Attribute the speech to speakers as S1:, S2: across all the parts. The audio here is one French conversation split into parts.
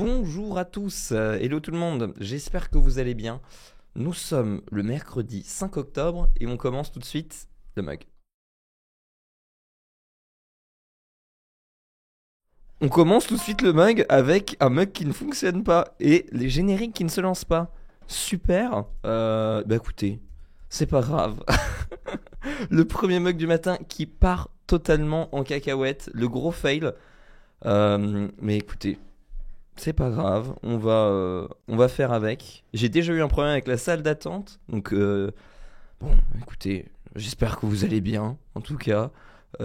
S1: Bonjour à tous, hello tout le monde, j'espère que vous allez bien. Nous sommes le mercredi 5 octobre et on commence tout de suite le mug. On commence tout de suite le mug avec un mug qui ne fonctionne pas et les génériques qui ne se lancent pas. Super, bah écoutez, c'est pas grave. Le premier mug du matin qui part totalement en cacahuète, le gros fail. Mais écoutez, c'est pas grave, on va faire avec. J'ai déjà eu un problème avec la salle d'attente, donc bon, écoutez, j'espère que vous allez bien. En tout cas,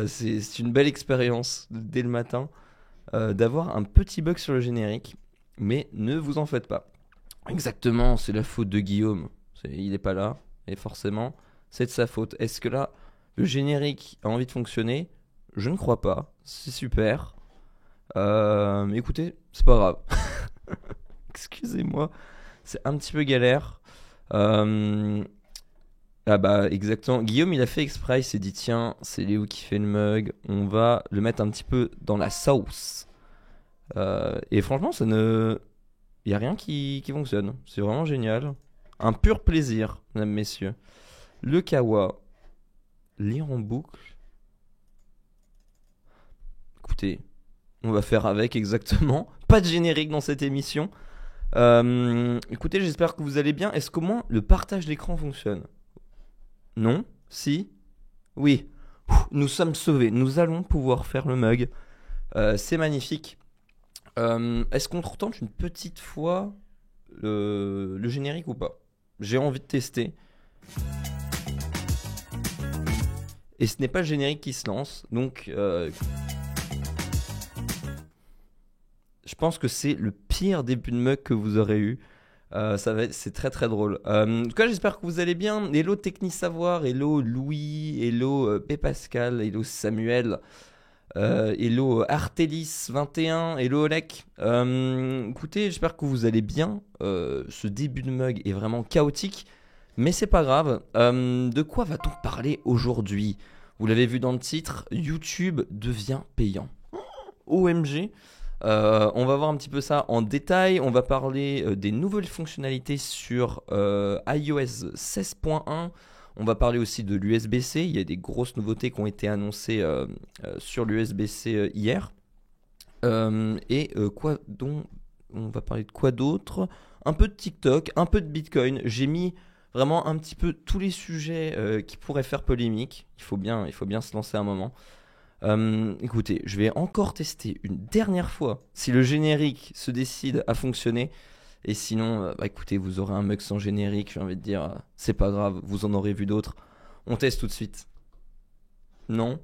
S1: c'est une belle expérience dès le matin d'avoir un petit bug sur le générique, mais ne vous en faites pas. Exactement, c'est la faute de Guillaume. Il n'est pas là, et forcément, c'est de sa faute. Est-ce que là, le générique a envie de fonctionner? Je ne crois pas. C'est super. Mais écoutez, c'est pas grave. Excusez-moi, c'est un petit peu galère. Euh, Ah bah exactement. Guillaume il a fait exprès, il s'est dit tiens, c'est Léo qui fait le mug, on va le mettre un petit peu dans la sauce. Et franchement, ça ne... Il n'y a rien qui fonctionne. C'est vraiment génial. Un pur plaisir, mesdames, messieurs. Le kawa, lire en boucle. Écoutez, on va faire avec exactement. Pas de générique dans cette émission. Écoutez, j'espère que vous allez bien. Est-ce qu'au moins le partage d'écran fonctionne? Non? Si? Oui. Nous sommes sauvés. Nous allons pouvoir faire le mug. C'est magnifique. Est-ce qu'on retente une petite fois le générique ou pas? J'ai envie de tester. Et ce n'est pas le générique qui se lance. Donc, je pense que c'est le pire début de mug que vous aurez eu. C'est très très drôle. En tout cas, j'espère que vous allez bien. Hello Techni Savoir, hello Louis, hello P. Pascal, hello Samuel, hello Artelis21, hello Olek. Écoutez, j'espère que vous allez bien. Ce début de mug est vraiment chaotique, mais c'est pas grave. De quoi va-t-on parler aujourd'hui? Vous l'avez vu dans le titre, YouTube devient payant. OMG. On va voir un petit peu ça en détail. On va parler des nouvelles fonctionnalités sur iOS 16.1. On va parler aussi de l'USB-C. Il y a des grosses nouveautés qui ont été annoncées sur l'USB-C hier. Quoi dont on va parler de quoi d'autre? Un peu de TikTok, un peu de Bitcoin. J'ai mis vraiment un petit peu tous les sujets qui pourraient faire polémique. Il faut bien se lancer un moment. Écoutez, je vais encore tester une dernière fois si le générique se décide à fonctionner. Et sinon, bah écoutez, vous aurez un mug sans générique. J'ai envie de dire, c'est pas grave, vous en aurez vu d'autres. On teste tout de suite. Non?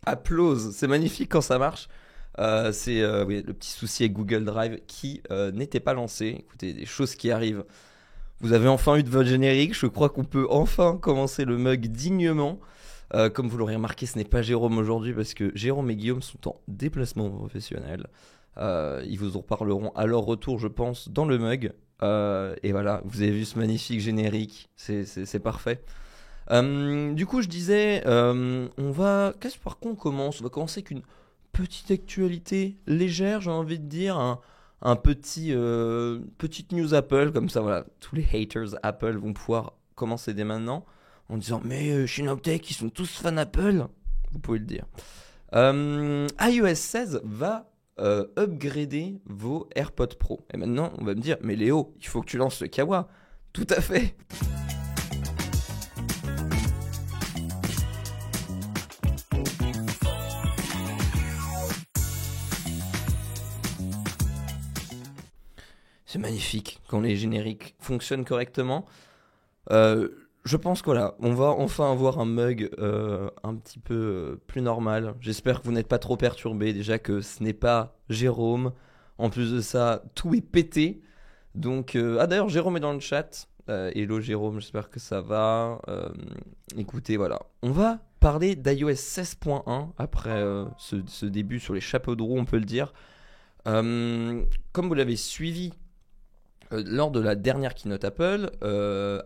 S1: Applause, c'est magnifique quand ça marche. Oui, le petit souci avec Google Drive qui n'était pas lancé. Écoutez, des choses qui arrivent. Vous avez enfin eu de votre générique. Je crois qu'on peut enfin commencer le mug dignement. Comme vous l'aurez remarqué, ce n'est pas Jérôme aujourd'hui parce que Jérôme et Guillaume sont en déplacement professionnel. Ils vous en parleront à leur retour, je pense, dans le mug. Et voilà, vous avez vu ce magnifique générique. C'est parfait. Du coup, je disais, qu'est-ce par quoi on commence? On va commencer avec une petite actualité légère, j'ai envie de dire, un petite news Apple, comme ça, voilà, tous les haters Apple vont pouvoir commencer dès maintenant en disant, mais chez Nowtech, ils sont tous fans Apple. Vous pouvez le dire. iOS 16 va upgrader vos AirPods Pro. Et maintenant, on va me dire, mais Léo, il faut que tu lances le Kawa. Tout à fait. C'est magnifique quand les génériques fonctionnent correctement. Euh, je pense que voilà, on va enfin avoir un mug un petit peu plus normal. J'espère que vous n'êtes pas trop perturbés. Déjà que ce n'est pas Jérôme. En plus de ça, tout est pété. Donc, d'ailleurs, Jérôme est dans le chat. Hello Jérôme, j'espère que ça va. Écoutez, voilà. On va parler d'iOS 16.1 après ce début sur les chapeaux de roue, on peut le dire. Comme vous l'avez suivi lors de la dernière keynote Apple,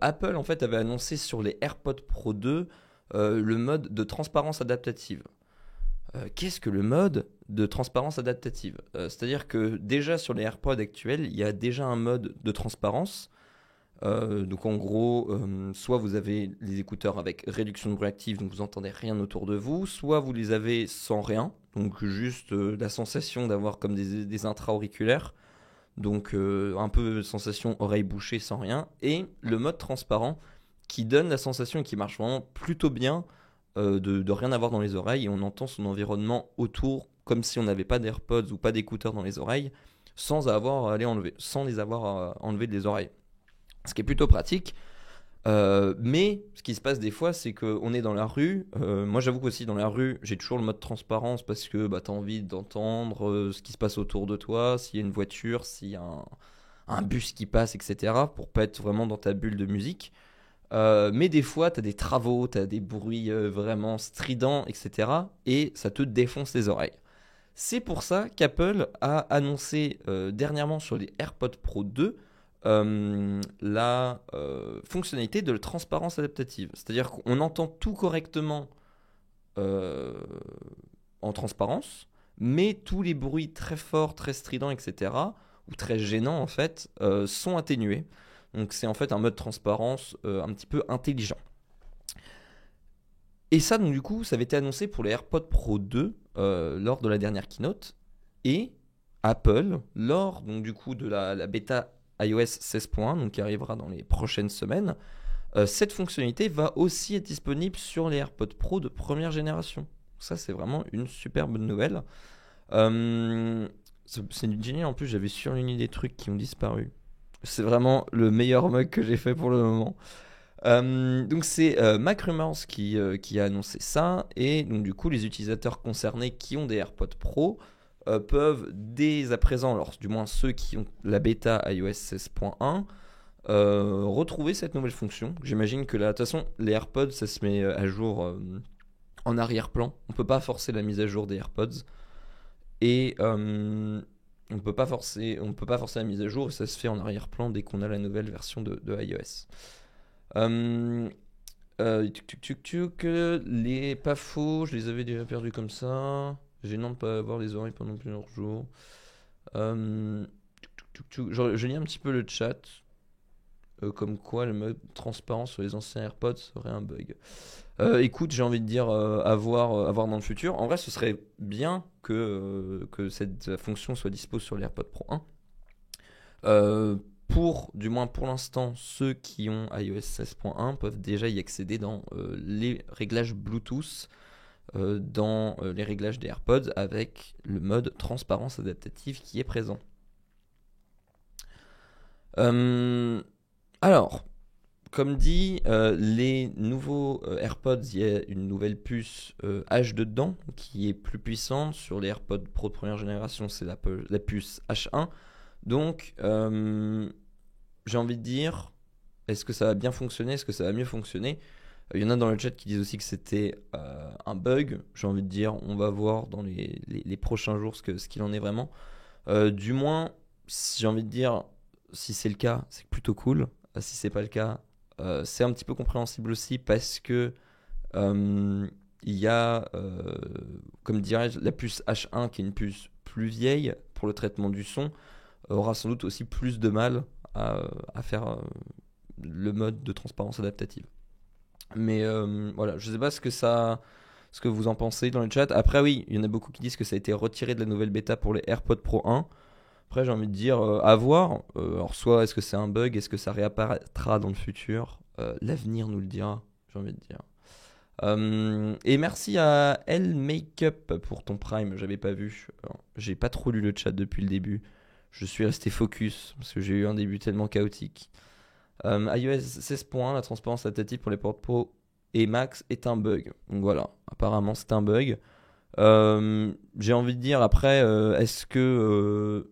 S1: Apple en fait avait annoncé sur les AirPods Pro 2 le mode de transparence adaptative. Qu'est-ce que le mode de transparence adaptative? C'est-à-dire que déjà sur les AirPods actuels, il y a déjà un mode de transparence. Donc en gros, soit vous avez les écouteurs avec réduction de bruit active, donc vous entendez rien autour de vous, soit vous les avez sans rien, donc juste la sensation d'avoir comme des intra-auriculaires, donc un peu sensation oreille bouchée sans rien, et le mode transparent qui donne la sensation et qui marche vraiment plutôt bien de rien avoir dans les oreilles et on entend son environnement autour comme si on n'avait pas d'AirPods ou pas d'écouteurs dans les oreilles sans avoir à les enlever, sans les avoir à enlever des oreilles. Ce qui est plutôt pratique. Mais ce qui se passe des fois, c'est qu'on est dans la rue. Moi, j'avoue qu'aussi dans la rue, j'ai toujours le mode transparence parce que tu as envie d'entendre ce qui se passe autour de toi, s'il y a une voiture, s'il y a un bus qui passe, etc. pour pas être vraiment dans ta bulle de musique. Mais des fois, tu as des travaux, tu as des bruits vraiment stridents, etc. Et ça te défonce les oreilles. C'est pour ça qu'Apple a annoncé dernièrement sur les AirPods Pro 2 la fonctionnalité de la transparence adaptative. C'est-à-dire qu'on entend tout correctement en transparence, mais tous les bruits très forts, très stridents, etc., ou très gênants en fait, sont atténués. Donc c'est en fait un mode transparence un petit peu intelligent. Et ça, donc du coup, ça avait été annoncé pour les AirPods Pro 2 lors de la dernière keynote. Et Apple, lors donc du coup de la bêta iOS 16.1, donc qui arrivera dans les prochaines semaines, cette fonctionnalité va aussi être disponible sur les AirPods Pro de première génération. Ça, c'est vraiment une super bonne nouvelle. C'est génial, en plus, j'avais surligné des trucs qui ont disparu. C'est vraiment le meilleur mug que j'ai fait pour le moment. Donc c'est MacRumors qui a annoncé ça. Et donc du coup, les utilisateurs concernés qui ont des AirPods Pro peuvent dès à présent, alors du moins ceux qui ont la bêta iOS 16.1, retrouver cette nouvelle fonction. J'imagine que là, de toute façon, les AirPods, ça se met à jour en arrière-plan. On peut pas forcer la mise à jour des AirPods. Et on peut pas forcer la mise à jour et ça se fait en arrière-plan dès qu'on a la nouvelle version de iOS. Les pas faux, je les avais déjà perdus comme ça. Gênant de pas avoir les oreilles pendant plusieurs jours. Je lis un petit peu le chat. Comme quoi le mode transparent sur les anciens AirPods serait un bug. Écoute, j'ai envie de dire à voir dans le futur. En vrai, ce serait bien que cette fonction soit dispo sur les AirPods Pro 1. Du moins pour l'instant, ceux qui ont iOS 16.1 peuvent déjà y accéder dans les réglages Bluetooth, dans les réglages des AirPods avec le mode transparence adaptative qui est présent. Alors, comme dit, les nouveaux AirPods, il y a une nouvelle puce H dedans qui est plus puissante. Sur les AirPods Pro de première génération, c'est la puce H1. Donc, j'ai envie de dire, est-ce que ça va bien fonctionner? Est-ce que ça va mieux fonctionner? Il y en a dans le chat qui disent aussi que c'était un bug. J'ai envie de dire, on va voir dans les prochains jours ce qu'il en est vraiment. Du moins, j'ai envie de dire, si c'est le cas, c'est plutôt cool. Si c'est pas le cas, c'est un petit peu compréhensible aussi parce que il y a, comme dirais-je, la puce H1 qui est une puce plus vieille pour le traitement du son, aura sans doute aussi plus de mal à faire le mode de transparence adaptative. Mais voilà, je sais pas ce que vous en pensez dans le chat. Après oui, il y en a beaucoup qui disent que ça a été retiré de la nouvelle bêta pour les AirPods Pro 1. Après, j'ai envie de dire à voir. Alors, soit est-ce que c'est un bug, est-ce que ça réapparaîtra dans le futur? L'avenir nous le dira, j'ai envie de dire. Et merci à L Makeup pour ton Prime, j'avais pas vu. Alors, j'ai pas trop lu le chat depuis le début. Je suis resté focus parce que j'ai eu un début tellement chaotique. iOS 16.1, la transparence adaptative pour les portes Pro et Max est un bug. Donc voilà, apparemment c'est un bug. J'ai envie de dire après, est-ce que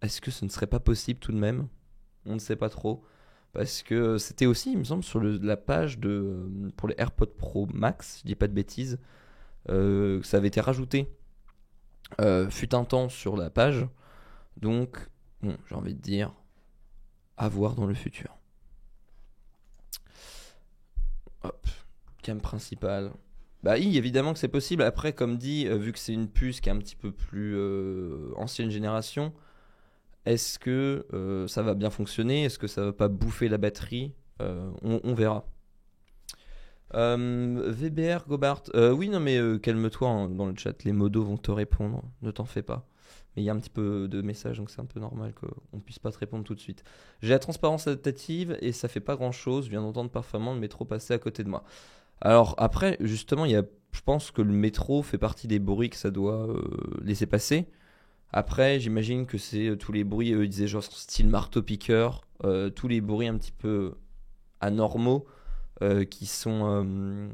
S1: ce ne serait pas possible tout de même? On ne sait pas trop. parce que c'était aussi, il me semble, sur la page pour les AirPods Pro Max, si je dis pas de bêtises, ça avait été rajouté, fut un temps sur la page. Donc, bon, j'ai envie de dire, à voir dans le futur. Hop, cam principale. Bah oui, évidemment que c'est possible. Après, comme dit, vu que c'est une puce qui est un petit peu plus ancienne génération, est-ce que ça va bien fonctionner? Est-ce que ça va pas bouffer la batterie? On verra. VBR Gobart. Oui, non, mais calme-toi hein, dans le chat. Les modos vont te répondre. Ne t'en fais pas. Mais il y a un petit peu de messages, donc c'est un peu normal qu'on puisse pas te répondre tout de suite. J'ai la transparence adaptative et ça fait pas grand chose. Je viens d'entendre parfaitement le métro passer à côté de moi. Alors après, justement, je pense que le métro fait partie des bruits que ça doit laisser passer. Après, j'imagine que c'est tous les bruits, eux ils disaient genre style marteau-piqueur, tous les bruits un petit peu anormaux qui sont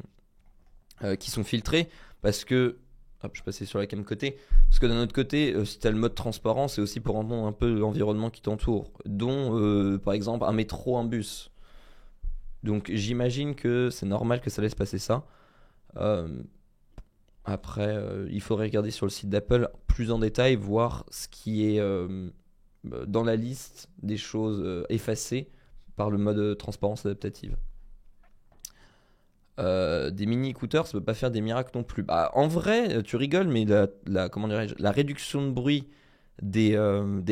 S1: filtrés parce que hop, je passais sur la cam côté parce que d'un autre côté si tu as le mode transparent c'est aussi pour entendre un peu l'environnement qui t'entoure dont par exemple un métro, un bus, donc j'imagine que c'est normal que ça laisse passer ça. Euh, Après il faudrait regarder sur le site d'Apple plus en détail, voir ce qui est dans la liste des choses effacées par le mode transparence adaptative. Des mini écouteurs, ça peut pas faire des miracles non plus. Bah, en vrai, tu rigoles, mais comment dirais-je, la réduction de bruit des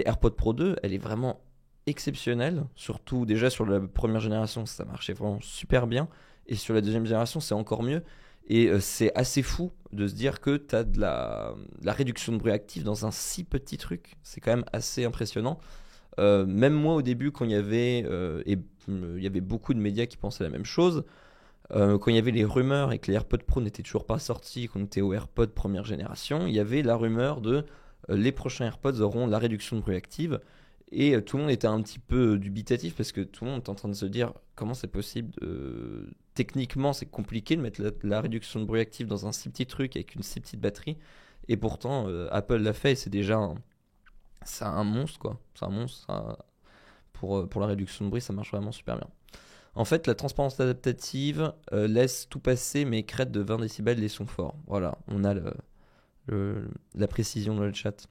S1: AirPods Pro 2, elle est vraiment exceptionnelle. Surtout déjà sur la première génération, ça marchait vraiment super bien. Et sur la deuxième génération, c'est encore mieux. Et c'est assez fou de se dire que tu as la réduction de bruit active dans un si petit truc. C'est quand même assez impressionnant. Même moi, au début, quand il y avait, il y avait beaucoup de médias qui pensaient la même chose. Quand il y avait les rumeurs et que les AirPods Pro n'étaient toujours pas sortis, qu'on était aux AirPods première génération, il y avait la rumeur de les prochains AirPods auront la réduction de bruit active. Et tout le monde était un petit peu dubitatif parce que tout le monde est en train de se dire comment c'est possible. Techniquement, c'est compliqué de mettre la réduction de bruit active dans un si petit truc avec une si petite batterie. Et pourtant, Apple l'a fait et c'est un monstre quoi. C'est un monstre. Pour la réduction de bruit, ça marche vraiment super bien. En fait, la transparence adaptative laisse tout passer, mais crête de 20 décibels les sons forts. Voilà, on a la précision dans le chat.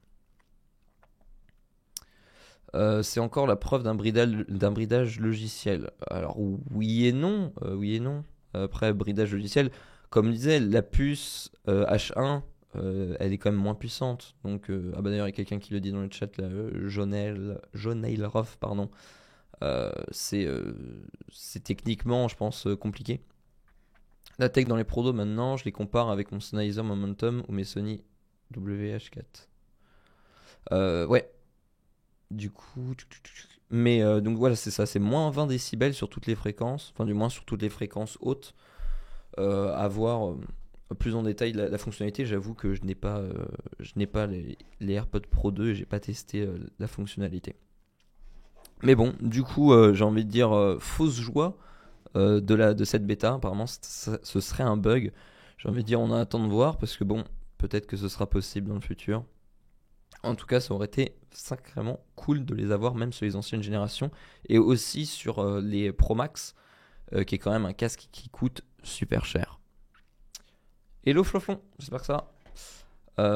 S1: C'est encore la preuve d'un bridage logiciel. Alors oui et non, oui et non. Après bridage logiciel, comme je disais, la puce H1, elle est quand même moins puissante. Donc ah bah d'ailleurs il y a quelqu'un qui le dit dans le chat, là, Jonail Roth, pardon. C'est techniquement, je pense, compliqué. La tech dans les Pro 2 maintenant, je les compare avec mon Sennheiser Momentum ou mes Sony WH4. Ouais. Du coup, mais donc voilà, c'est ça, c'est moins 20 décibels sur toutes les fréquences, enfin du moins sur toutes les fréquences hautes. À voir plus en détail la fonctionnalité. J'avoue que je n'ai pas les AirPods Pro 2 et j'ai pas testé la fonctionnalité. Mais bon, du coup, j'ai envie de dire fausse joie de cette bêta. Apparemment, ce serait un bug. J'ai envie de dire, on attend de voir parce que bon, peut-être que ce sera possible dans le futur. En tout cas, ça aurait été sacrément cool de les avoir, même sur les anciennes générations, et aussi sur les Pro Max, qui est quand même un casque qui coûte super cher. Hello Floflon, j'espère que ça va.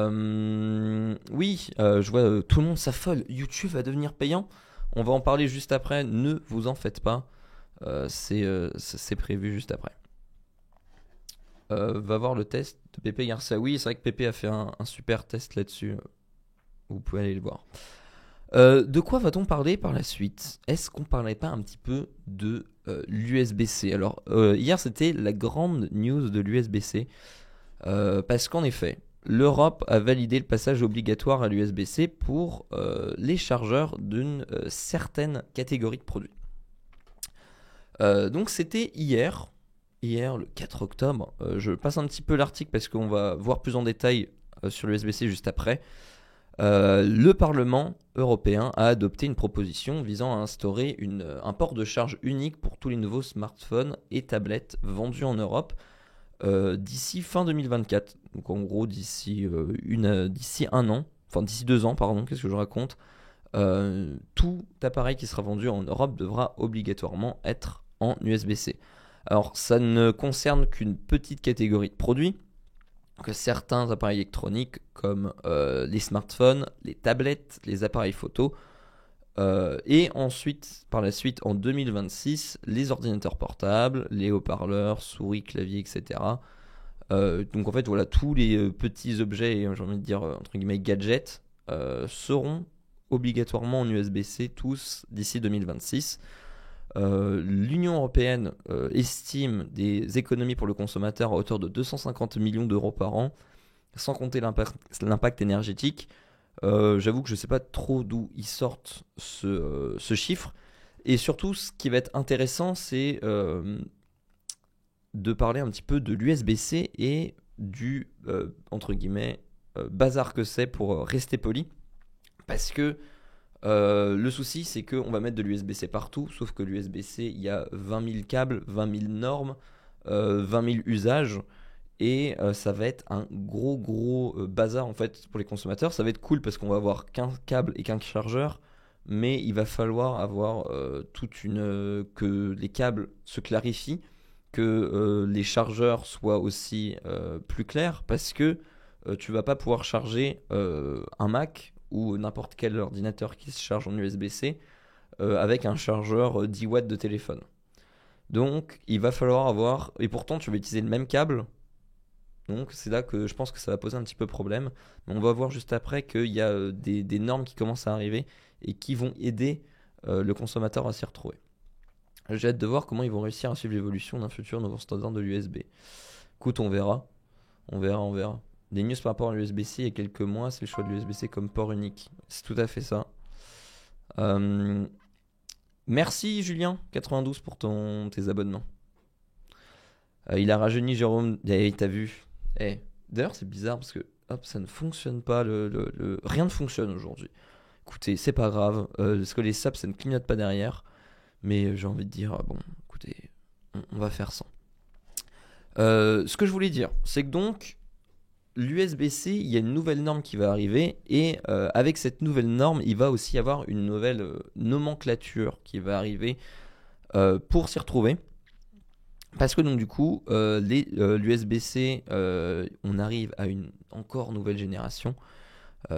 S1: Oui, je vois tout le monde s'affole. YouTube va devenir payant. On va en parler juste après, ne vous en faites pas. C'est prévu juste après. Va voir le test de Pépé Garcia. Oui, c'est vrai que Pépé a fait un super test là-dessus. Vous pouvez aller le voir. De quoi va-t-on parler par la suite? Est-ce qu'on parlait pas un petit peu de l'USB-C? Alors, hier, c'était la grande news de l'USB-C. Parce qu'en effet, l'Europe a validé le passage obligatoire à l'USB-C pour les chargeurs d'une certaine catégorie de produits. Donc c'était hier le 4 octobre. Je passe un petit peu l'article parce qu'on va voir plus en détail sur l'USB-C juste après. Le Parlement européen a adopté une proposition visant à instaurer un port de charge unique pour tous les nouveaux smartphones et tablettes vendus en Europe d'ici fin 2024. Donc en gros d'ici un an, enfin d'ici 2 ans, pardon, qu'est-ce que je raconte, tout appareil qui sera vendu en Europe devra obligatoirement être en USB-C. Alors, ça ne concerne qu'une petite catégorie de produits, que certains appareils électroniques comme les smartphones, les tablettes, les appareils photo, et ensuite, par la suite, en 2026, les ordinateurs portables, les haut-parleurs, souris, clavier, etc. Donc en fait, voilà, tous les petits objets, j'ai envie de dire, entre guillemets, gadgets, seront obligatoirement en USB-C tous d'ici 2026. L'Union européenne estime des économies pour le consommateur à hauteur de 250 millions d'euros par an, sans compter l'impact énergétique. J'avoue que je ne sais pas trop d'où ils sortent ce chiffre. Et surtout, ce qui va être intéressant, c'est de parler un petit peu de l'USB-C et du, entre guillemets, bazar que c'est pour rester poli. Parce que le souci, c'est qu'on va mettre de l'USB-C partout, sauf que l'USB-C, il y a 20 000 câbles, 20 000 normes, 20 000 usages, et ça va être un gros bazar en fait pour les consommateurs. Ça va être cool parce qu'on va avoir qu'un câble et qu'un chargeur, mais il va falloir avoir que les câbles se clarifient, que les chargeurs soient aussi plus clairs, parce que tu vas pas pouvoir charger un Mac ou n'importe quel ordinateur qui se charge en USB-C avec un chargeur 10 watts de téléphone. Donc il va falloir avoir, et pourtant tu vas utiliser le même câble, donc c'est là que je pense que ça va poser un petit peu problème. Mais on va voir juste après qu'il y a des normes qui commencent à arriver et qui vont aider le consommateur à s'y retrouver. J'ai hâte de voir comment ils vont réussir à suivre l'évolution d'un futur nouveau standard de l'USB. Écoute, on verra. On verra. Des news par rapport à l'USB-C il y a quelques mois, c'est le choix de l'USB-C comme port unique. C'est tout à fait ça. Merci Julien, 92 pour tes abonnements. Il a rajeuni Jérôme. T'as vu. D'ailleurs, c'est bizarre parce que ça ne fonctionne pas. Rien ne fonctionne aujourd'hui. Écoutez, c'est pas grave. Parce que les saps, ça ne clignote pas derrière. Mais j'ai envie de dire, bon, écoutez, on va faire sans. Ce que je voulais dire, c'est que donc, l'USB-C, il y a une nouvelle norme qui va arriver. Et avec cette nouvelle norme, il va aussi y avoir une nouvelle nomenclature qui va arriver pour s'y retrouver. Parce que donc du coup, l'USB-C, on arrive à une encore nouvelle génération.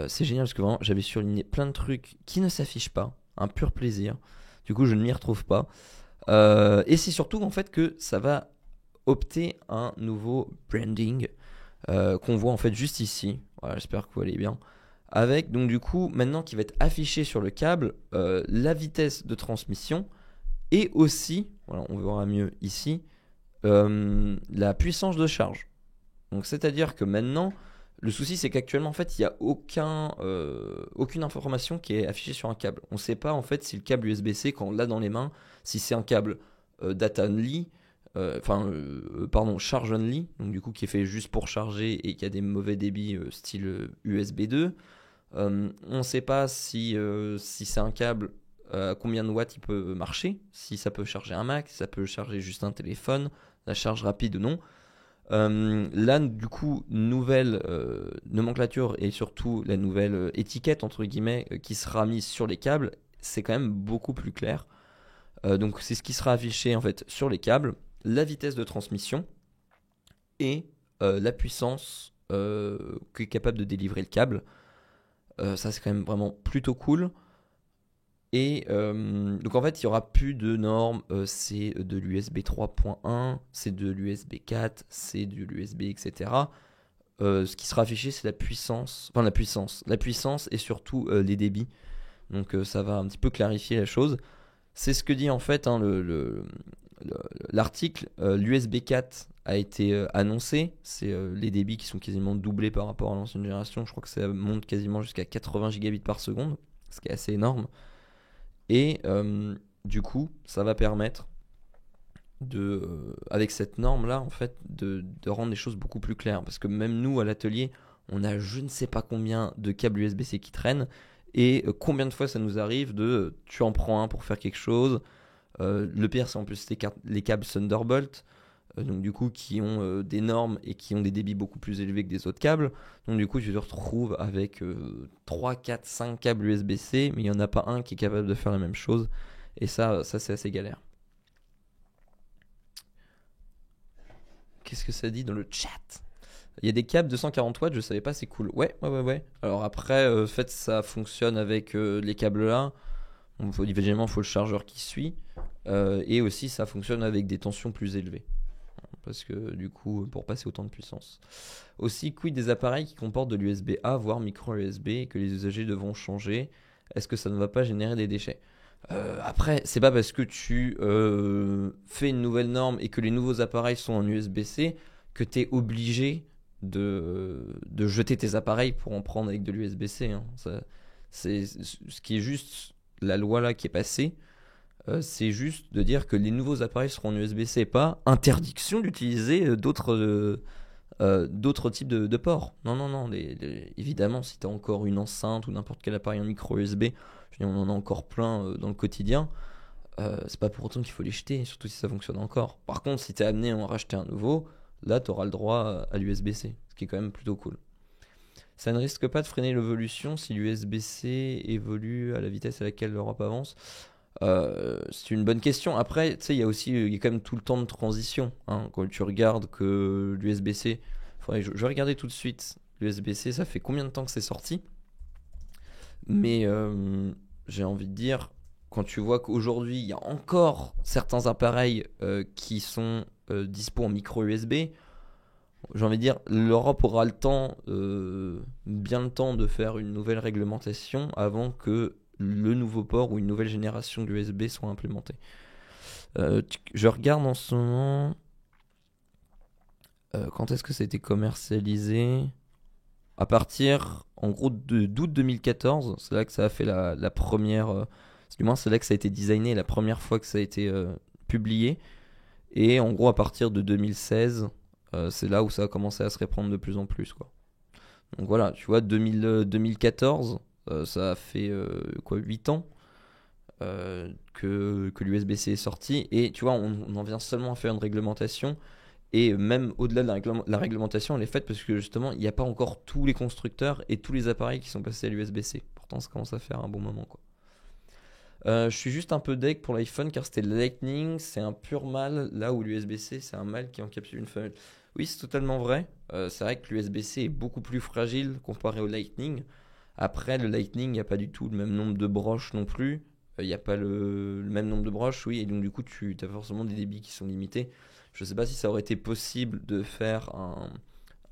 S1: C'est génial parce que vraiment, j'avais surligné plein de trucs qui ne s'affichent pas. Un pur plaisir. Du coup, je ne m'y retrouve pas. Et c'est surtout en fait que ça va opter un nouveau branding qu'on voit en fait juste ici. Voilà, j'espère que vous allez bien. Avec donc du coup, maintenant qui va être affiché sur le câble, la vitesse de transmission et aussi, voilà, on verra mieux ici, la puissance de charge. Donc c'est-à-dire que maintenant, le souci c'est qu'actuellement en fait il n'y a aucune information qui est affichée sur un câble. On ne sait pas en fait si le câble USB-C quand on l'a dans les mains, si c'est un câble data only, charge only, donc du coup qui est fait juste pour charger et qui a des mauvais débits style USB 2. On ne sait pas si c'est un câble à combien de watts il peut marcher, si ça peut charger un Mac, si ça peut charger juste un téléphone, la charge rapide ou non. Là, du coup, nouvelle nomenclature et surtout la nouvelle étiquette, entre guillemets, qui sera mise sur les câbles, c'est quand même beaucoup plus clair. Donc, c'est ce qui sera affiché en fait sur les câbles, la vitesse de transmission et la puissance qu'est capable de délivrer le câble. Ça, c'est quand même vraiment plutôt cool. Et donc en fait il n'y aura plus de normes, c'est de l'USB 3.1, c'est de l'USB 4, c'est de l'USB etc. Ce qui sera affiché c'est la puissance et surtout les débits. Donc ça va un petit peu clarifier la chose. C'est ce que dit en fait l'article. L'USB 4 a été annoncé, c'est les débits qui sont quasiment doublés par rapport à l'ancienne génération. Je crois que ça monte quasiment jusqu'à 80 gigabits par seconde, ce qui est assez énorme. Et du coup, ça va permettre avec cette norme-là, en fait, de rendre les choses beaucoup plus claires. Parce que même nous, à l'atelier, on a je ne sais pas combien de câbles USB-C qui traînent. Et combien de fois ça nous arrive tu en prends un pour faire quelque chose. Le pire, c'est en plus les câbles Thunderbolt. donc du coup qui ont des normes et qui ont des débits beaucoup plus élevés que des autres câbles. Donc du coup tu te retrouves avec 3, 4, 5 câbles USB-C, mais il n'y en a pas un qui est capable de faire la même chose. Et ça c'est assez galère. Qu'est-ce que ça dit dans le chat? Il y a des câbles 240 watts, je savais pas, c'est cool. Ouais. Alors après, en fait, ça fonctionne avec les câbles là. Évidemment, il faut le chargeur qui suit. Et aussi, ça fonctionne avec des tensions plus élevées. Parce que du coup, pour passer autant de puissance. Aussi, quid des appareils qui comportent de l'USB-A, voire micro USB, et que les usagers devront changer? Est-ce que ça ne va pas générer des déchets? Après, c'est pas parce que tu fais une nouvelle norme et que les nouveaux appareils sont en USB-C que tu es obligé de jeter tes appareils pour en prendre avec de l'USB-C. Hein. C'est ce qui est juste la loi là qui est passée. C'est juste de dire que les nouveaux appareils seront en USB-C, pas interdiction d'utiliser d'autres types de ports. Non. Évidemment, si tu as encore une enceinte ou n'importe quel appareil en micro USB, je veux dire, on en a encore plein dans le quotidien. C'est pas pour autant qu'il faut les jeter, surtout si ça fonctionne encore. Par contre, si tu es amené à en racheter un nouveau, là tu auras le droit à l'USB-C, ce qui est quand même plutôt cool. Ça ne risque pas de freiner l'évolution si l'USB-C évolue à la vitesse à laquelle l'Europe avance? C'est une bonne question. Après, tu sais, il y a quand même tout le temps de transition. Hein. Quand tu regardes que l'USB-C, je vais regarder tout de suite. L'USB-C, ça fait combien de temps que c'est sorti? Mais j'ai envie de dire, quand tu vois qu'aujourd'hui, il y a encore certains appareils qui sont dispo en micro USB, j'ai envie de dire, l'Europe aura le temps, bien le temps de faire une nouvelle réglementation avant que le nouveau port ou une nouvelle génération d'USB soit implémentée. Je regarde en ce moment quand est-ce que ça a été commercialisé. À partir, en gros, d'août 2014, c'est là que ça a fait la première. Du moins, c'est là que ça a été designé, la première fois que ça a été publié. Et en gros, à partir de 2016, c'est là où ça a commencé à se répandre de plus en plus, quoi. Donc voilà, tu vois, 2014, ça a fait 8 ans que l'USB-C est sorti. Et tu vois, on en vient seulement à faire une réglementation. Et même au-delà de la réglementation, elle est faite parce que justement, il n'y a pas encore tous les constructeurs et tous les appareils qui sont passés à l'USB-C. Pourtant, ça commence à faire un bon moment, quoi. Je suis juste un peu deg pour l'iPhone car c'était le Lightning, c'est un pur mal, là où l'USB-C c'est un mal qui encapsule une femelle. Oui, c'est totalement vrai. C'est vrai que l'USB-C est beaucoup plus fragile comparé au Lightning. Après, le Lightning, il n'y a pas du tout le même nombre de broches non plus. Il n'y a pas le même nombre de broches, oui, et donc du coup, tu as forcément des débits qui sont limités. Je ne sais pas si ça aurait été possible de faire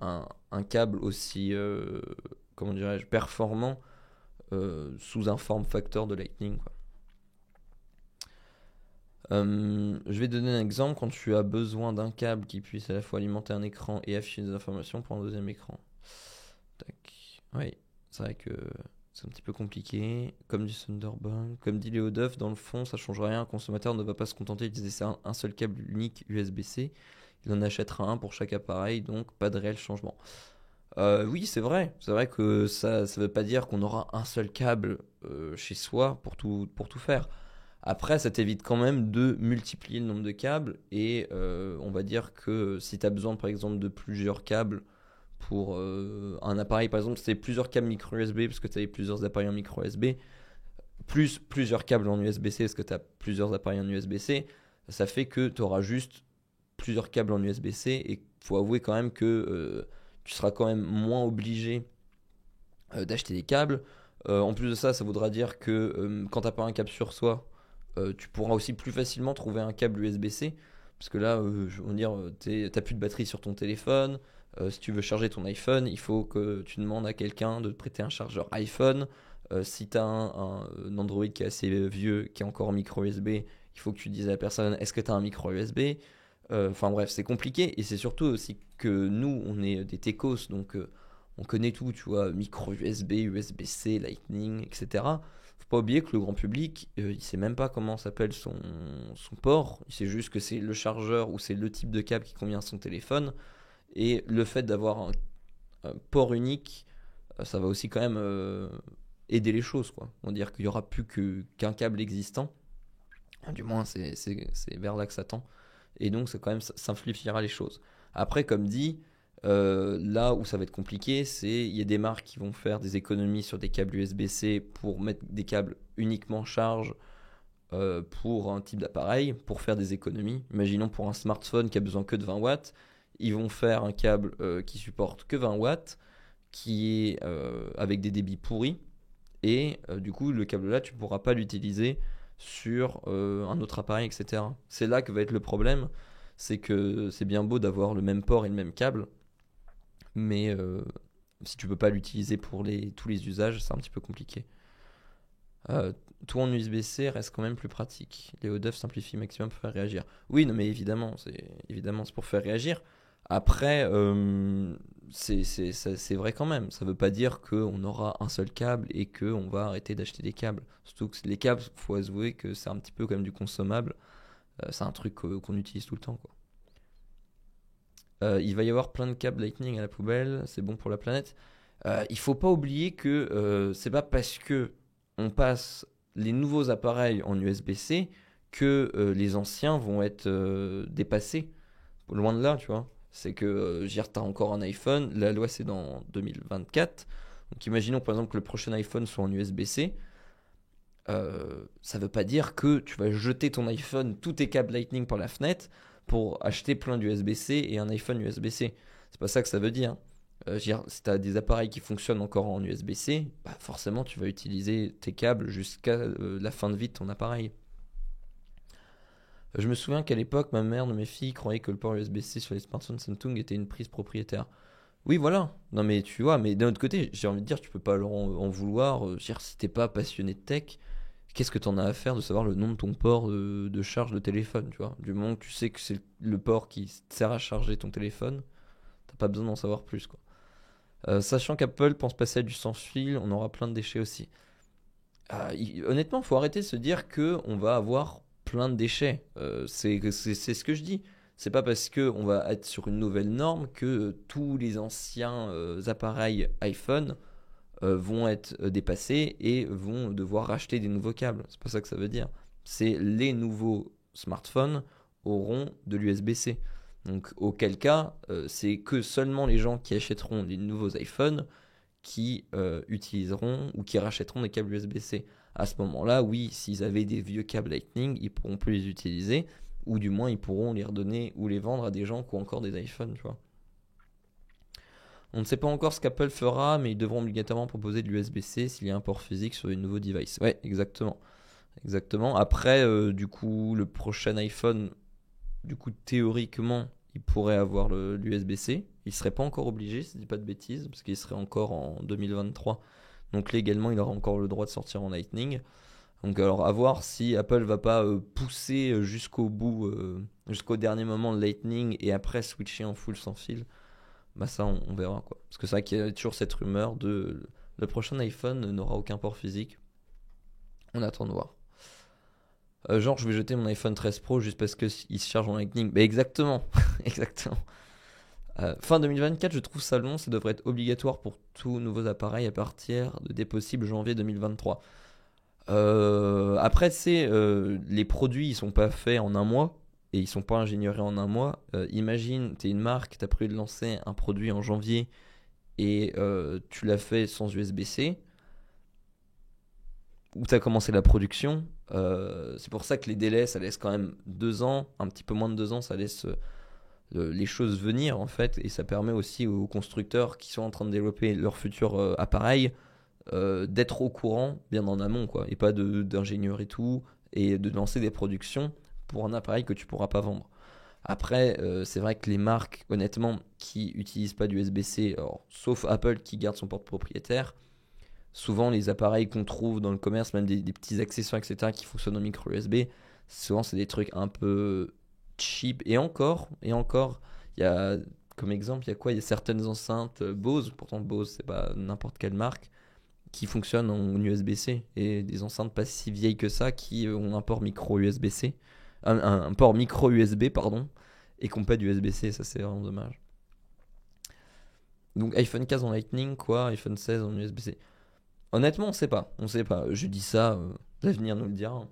S1: un câble aussi, comment dirais-je, performant sous un form factor de Lightning, quoi. Je vais donner un exemple quand tu as besoin d'un câble qui puisse à la fois alimenter un écran et afficher des informations pour un deuxième écran. Tac. Oui, c'est vrai que c'est un petit peu compliqué. Comme du Thunderbolt, comme dit Léo Duff, dans le fond, ça change rien. Un consommateur ne va pas se contenter d'utiliser un seul câble unique USB-C. Il en achètera un pour chaque appareil, donc pas de réel changement. Oui, c'est vrai. C'est vrai que ça ne veut pas dire qu'on aura un seul câble chez soi pour tout faire. Après, ça t'évite quand même de multiplier le nombre de câbles et on va dire que si tu as besoin par exemple de plusieurs câbles pour un appareil, par exemple, si tu as plusieurs câbles micro USB parce que tu avais plusieurs appareils en micro USB, plus plusieurs câbles en USB-C parce que tu as plusieurs appareils en USB-C, ça fait que tu auras juste plusieurs câbles en USB-C et il faut avouer quand même que tu seras quand même moins obligé d'acheter des câbles. En plus de ça, ça voudra dire que quand tu n'as pas un câble sur soi, tu pourras aussi plus facilement trouver un câble USB-C. Parce que là, je veux dire, t'as plus de batterie sur ton téléphone. Si tu veux charger ton iPhone, il faut que tu demandes à quelqu'un de te prêter un chargeur iPhone. Si tu as un Android qui est assez vieux, qui est encore en micro USB, il faut que tu dises à la personne est-ce que tu as un micro USB. Enfin bref, c'est compliqué. Et c'est surtout aussi que nous, on est des techos, donc on connaît tout, tu vois, micro USB, USB-C, Lightning, etc. Faut pas oublier que le grand public, il sait même pas comment s'appelle son port. Il sait juste que c'est le chargeur ou c'est le type de câble qui convient à son téléphone. Et le fait d'avoir un port unique, ça va aussi quand même aider les choses, quoi. On va dire qu'il y aura plus qu'un câble existant. Du moins, c'est vers là que ça tend. et donc ça quand même simplifiera les choses. Après, comme dit, là où ça va être compliqué, c'est il y a des marques qui vont faire des économies sur des câbles USB-C pour mettre des câbles uniquement charge pour un type d'appareil, pour faire des économies. Imaginons pour un smartphone qui a besoin que de 20 watts, ils vont faire un câble qui supporte que 20 watts, qui est avec des débits pourris, et du coup le câble là tu ne pourras pas l'utiliser sur un autre appareil, etc. C'est là que va être le problème, c'est que c'est bien beau d'avoir le même port et le même câble, mais si tu peux pas l'utiliser pour tous les usages, c'est un petit peu compliqué. Euh, Tout en USB-C reste quand même plus pratique. Les ODEF simplifient maximum pour faire réagir. Oui, non, mais évidemment, c'est pour faire réagir. Après, c'est vrai quand même. Ça veut pas dire qu'on aura un seul câble et qu'on va arrêter d'acheter des câbles. Surtout que les câbles, faut avouer que c'est un petit peu comme du consommable. C'est un truc qu'on utilise tout le temps, quoi. Il va y avoir plein de câbles Lightning à la poubelle, c'est bon pour la planète. Il faut pas oublier que c'est pas parce que on passe les nouveaux appareils en USB-C que les anciens vont être dépassés. Loin de là, tu vois. C'est que, t'as encore un iPhone, la loi c'est dans 2024. Donc imaginons par exemple que le prochain iPhone soit en USB-C. Ça veut pas dire que tu vas jeter ton iPhone, tous tes câbles Lightning par la fenêtre pour acheter plein d'USB-C et un iPhone USB-C. C'est pas ça que ça veut dire. Si tu as des appareils qui fonctionnent encore en USB-C, bah forcément tu vas utiliser tes câbles jusqu'à la fin de vie de ton appareil. Je me souviens qu'à l'époque, ma mère de mes filles croyait que le port USB-C sur les smartphones Samsung était une prise propriétaire. Oui, voilà. Non, mais tu vois, mais d'un autre côté, j'ai envie de dire, tu peux pas leur en vouloir. Si t'es pas passionné de tech, qu'est-ce que t'en as à faire de savoir le nom de ton port de charge de téléphone, tu vois? Du moment que tu sais que c'est le port qui sert à charger ton téléphone, t'as pas besoin d'en savoir plus, quoi. Sachant qu'Apple pense passer à du sans fil, on aura plein de déchets aussi. Honnêtement, faut arrêter de se dire que on va avoir plein de déchets. C'est ce que je dis. C'est pas parce que on va être sur une nouvelle norme que tous les anciens appareils iPhone vont être dépassés et vont devoir racheter des nouveaux câbles. C'est pas ça que ça veut dire. C'est les nouveaux smartphones auront de l'USB-C. Donc auquel cas, c'est que seulement les gens qui achèteront des nouveaux iPhones qui utiliseront ou qui rachèteront des câbles USB-C. À ce moment-là, oui, s'ils avaient des vieux câbles Lightning, ils pourront plus les utiliser, ou du moins ils pourront les redonner ou les vendre à des gens qui ont encore des iPhones, tu vois. On ne sait pas encore ce qu'Apple fera, mais ils devront obligatoirement proposer de l'USB-C s'il y a un port physique sur les nouveaux devices. Ouais, exactement. Exactement. Après, du coup, le prochain iPhone, du coup, théoriquement, il pourrait avoir l'USB-C. Il serait pas encore obligé, si je dis pas de bêtises, parce qu'il serait encore en 2023. Donc légalement, il aura encore le droit de sortir en Lightning. Donc alors à voir si Apple va pas pousser jusqu'au bout, jusqu'au dernier moment le Lightning et après switcher en full sans fil. Bah ça, on verra quoi. Parce que c'est vrai qu'il y a toujours cette rumeur de le prochain iPhone n'aura aucun port physique. On attend de voir. Genre, je vais jeter mon iPhone 13 Pro juste parce qu'il se charge en Lightning. Bah exactement, exactement. Fin 2024, je trouve ça long, ça devrait être obligatoire pour tous nouveaux appareils à partir de dès possible janvier 2023. Après, c'est les produits, ils sont pas faits en un mois et ils sont pas ingénieurs en un mois. Imagine, tu es une marque, tu as prévu de lancer un produit en janvier et tu l'as fait sans USB-C, où tu as commencé la production. C'est pour ça que les délais, ça laisse quand même 2 ans, un petit peu moins de 2 ans, ça laisse les choses venir en fait, et ça permet aussi aux constructeurs qui sont en train de développer leur futur appareil d'être au courant bien en amont, quoi, et pas d'ingénieur et tout, et de lancer des productions pour un appareil que tu pourras pas vendre. Après, c'est vrai que les marques, honnêtement, qui utilisent pas d'USB-C, sauf Apple qui garde son porte propriétaire, souvent les appareils qu'on trouve dans le commerce, même des petits accessoires, etc., qui fonctionnent en micro USB, souvent c'est des trucs un peu cheap. Et encore, il y a, comme exemple, il y a quoi? Il y a certaines enceintes Bose, pourtant Bose, c'est pas n'importe quelle marque, qui fonctionnent en USB-C. Et des enceintes pas si vieilles que ça qui ont un port micro USB-C, un port micro USB, pardon, et qui n'ont pas d'USB-C, ça c'est vraiment dommage. Donc iPhone 15 en Lightning, quoi, iPhone 16 en USB-C. Honnêtement, on sait pas. Je dis ça, l'avenir nous le dira.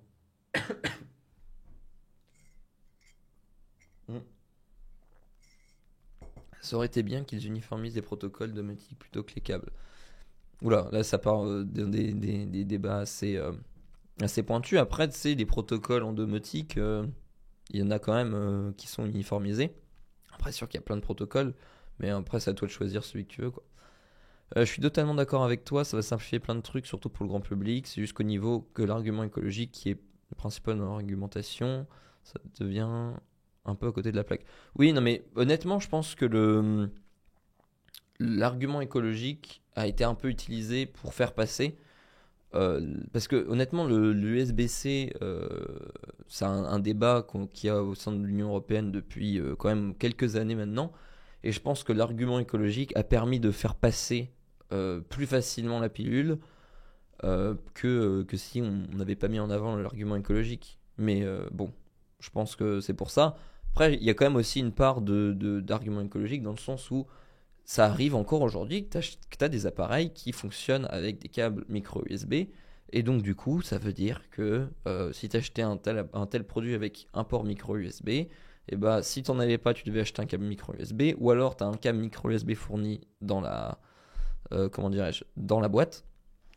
S1: Ça aurait été bien qu'ils uniformisent les protocoles domotiques plutôt que les câbles. Oula, là ça part des débats assez pointus. Après, tu sais, des protocoles en domotique, il y en a quand même qui sont uniformisés. Après, c'est sûr qu'il y a plein de protocoles, mais après, c'est à toi de choisir celui que tu veux, quoi. Je suis totalement d'accord avec toi, ça va simplifier plein de trucs, surtout pour le grand public. C'est juste qu'au niveau que l'argument écologique, qui est le principal dans l'argumentation, ça devient un peu à côté de la plaque. Oui, non, mais honnêtement, je pense que l'argument écologique a été un peu utilisé pour faire passer. Parce que honnêtement, l'USB-C, c'est un débat qu'il y a au sein de l'Union Européenne depuis quand même quelques années maintenant. Et je pense que l'argument écologique a permis de faire passer plus facilement la pilule que si on n'avait pas mis en avant l'argument écologique. Mais bon, je pense que c'est pour ça. Après, il y a quand même aussi une part d'argument écologique dans le sens où ça arrive encore aujourd'hui que tu as des appareils qui fonctionnent avec des câbles micro USB. Et donc, du coup, ça veut dire que si tu achetais un tel produit avec un port micro USB, et bah, si tu n'en avais pas, tu devais acheter un câble micro USB. Ou alors, tu as un câble micro USB fourni dans comment dirais-je, dans la boîte.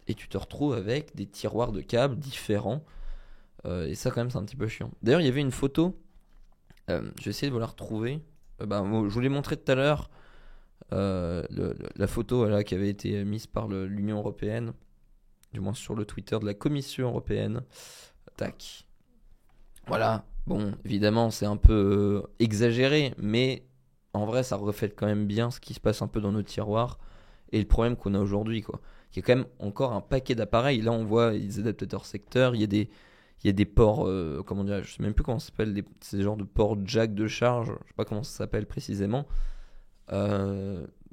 S1: Et tu te retrouves avec des tiroirs de câbles différents. Et ça, quand même, c'est un petit peu chiant. D'ailleurs, il y avait une photo. Je vais essayer de vous la retrouver. Je vous l'ai montré tout à l'heure. La photo là, qui avait été mise par l'Union Européenne, du moins sur le Twitter de la Commission Européenne. Tac. Voilà. Bon, évidemment, c'est un peu exagéré, mais en vrai, ça reflète quand même bien ce qui se passe un peu dans nos tiroirs et le problème qu'on a aujourd'hui, quoi. Il y a quand même encore un paquet d'appareils. Là, on voit les adaptateurs secteurs. Il y a des ports, comment dire, je sais même plus comment ça s'appelle, ces genres de ports jack de charge. Je sais pas comment ça s'appelle précisément.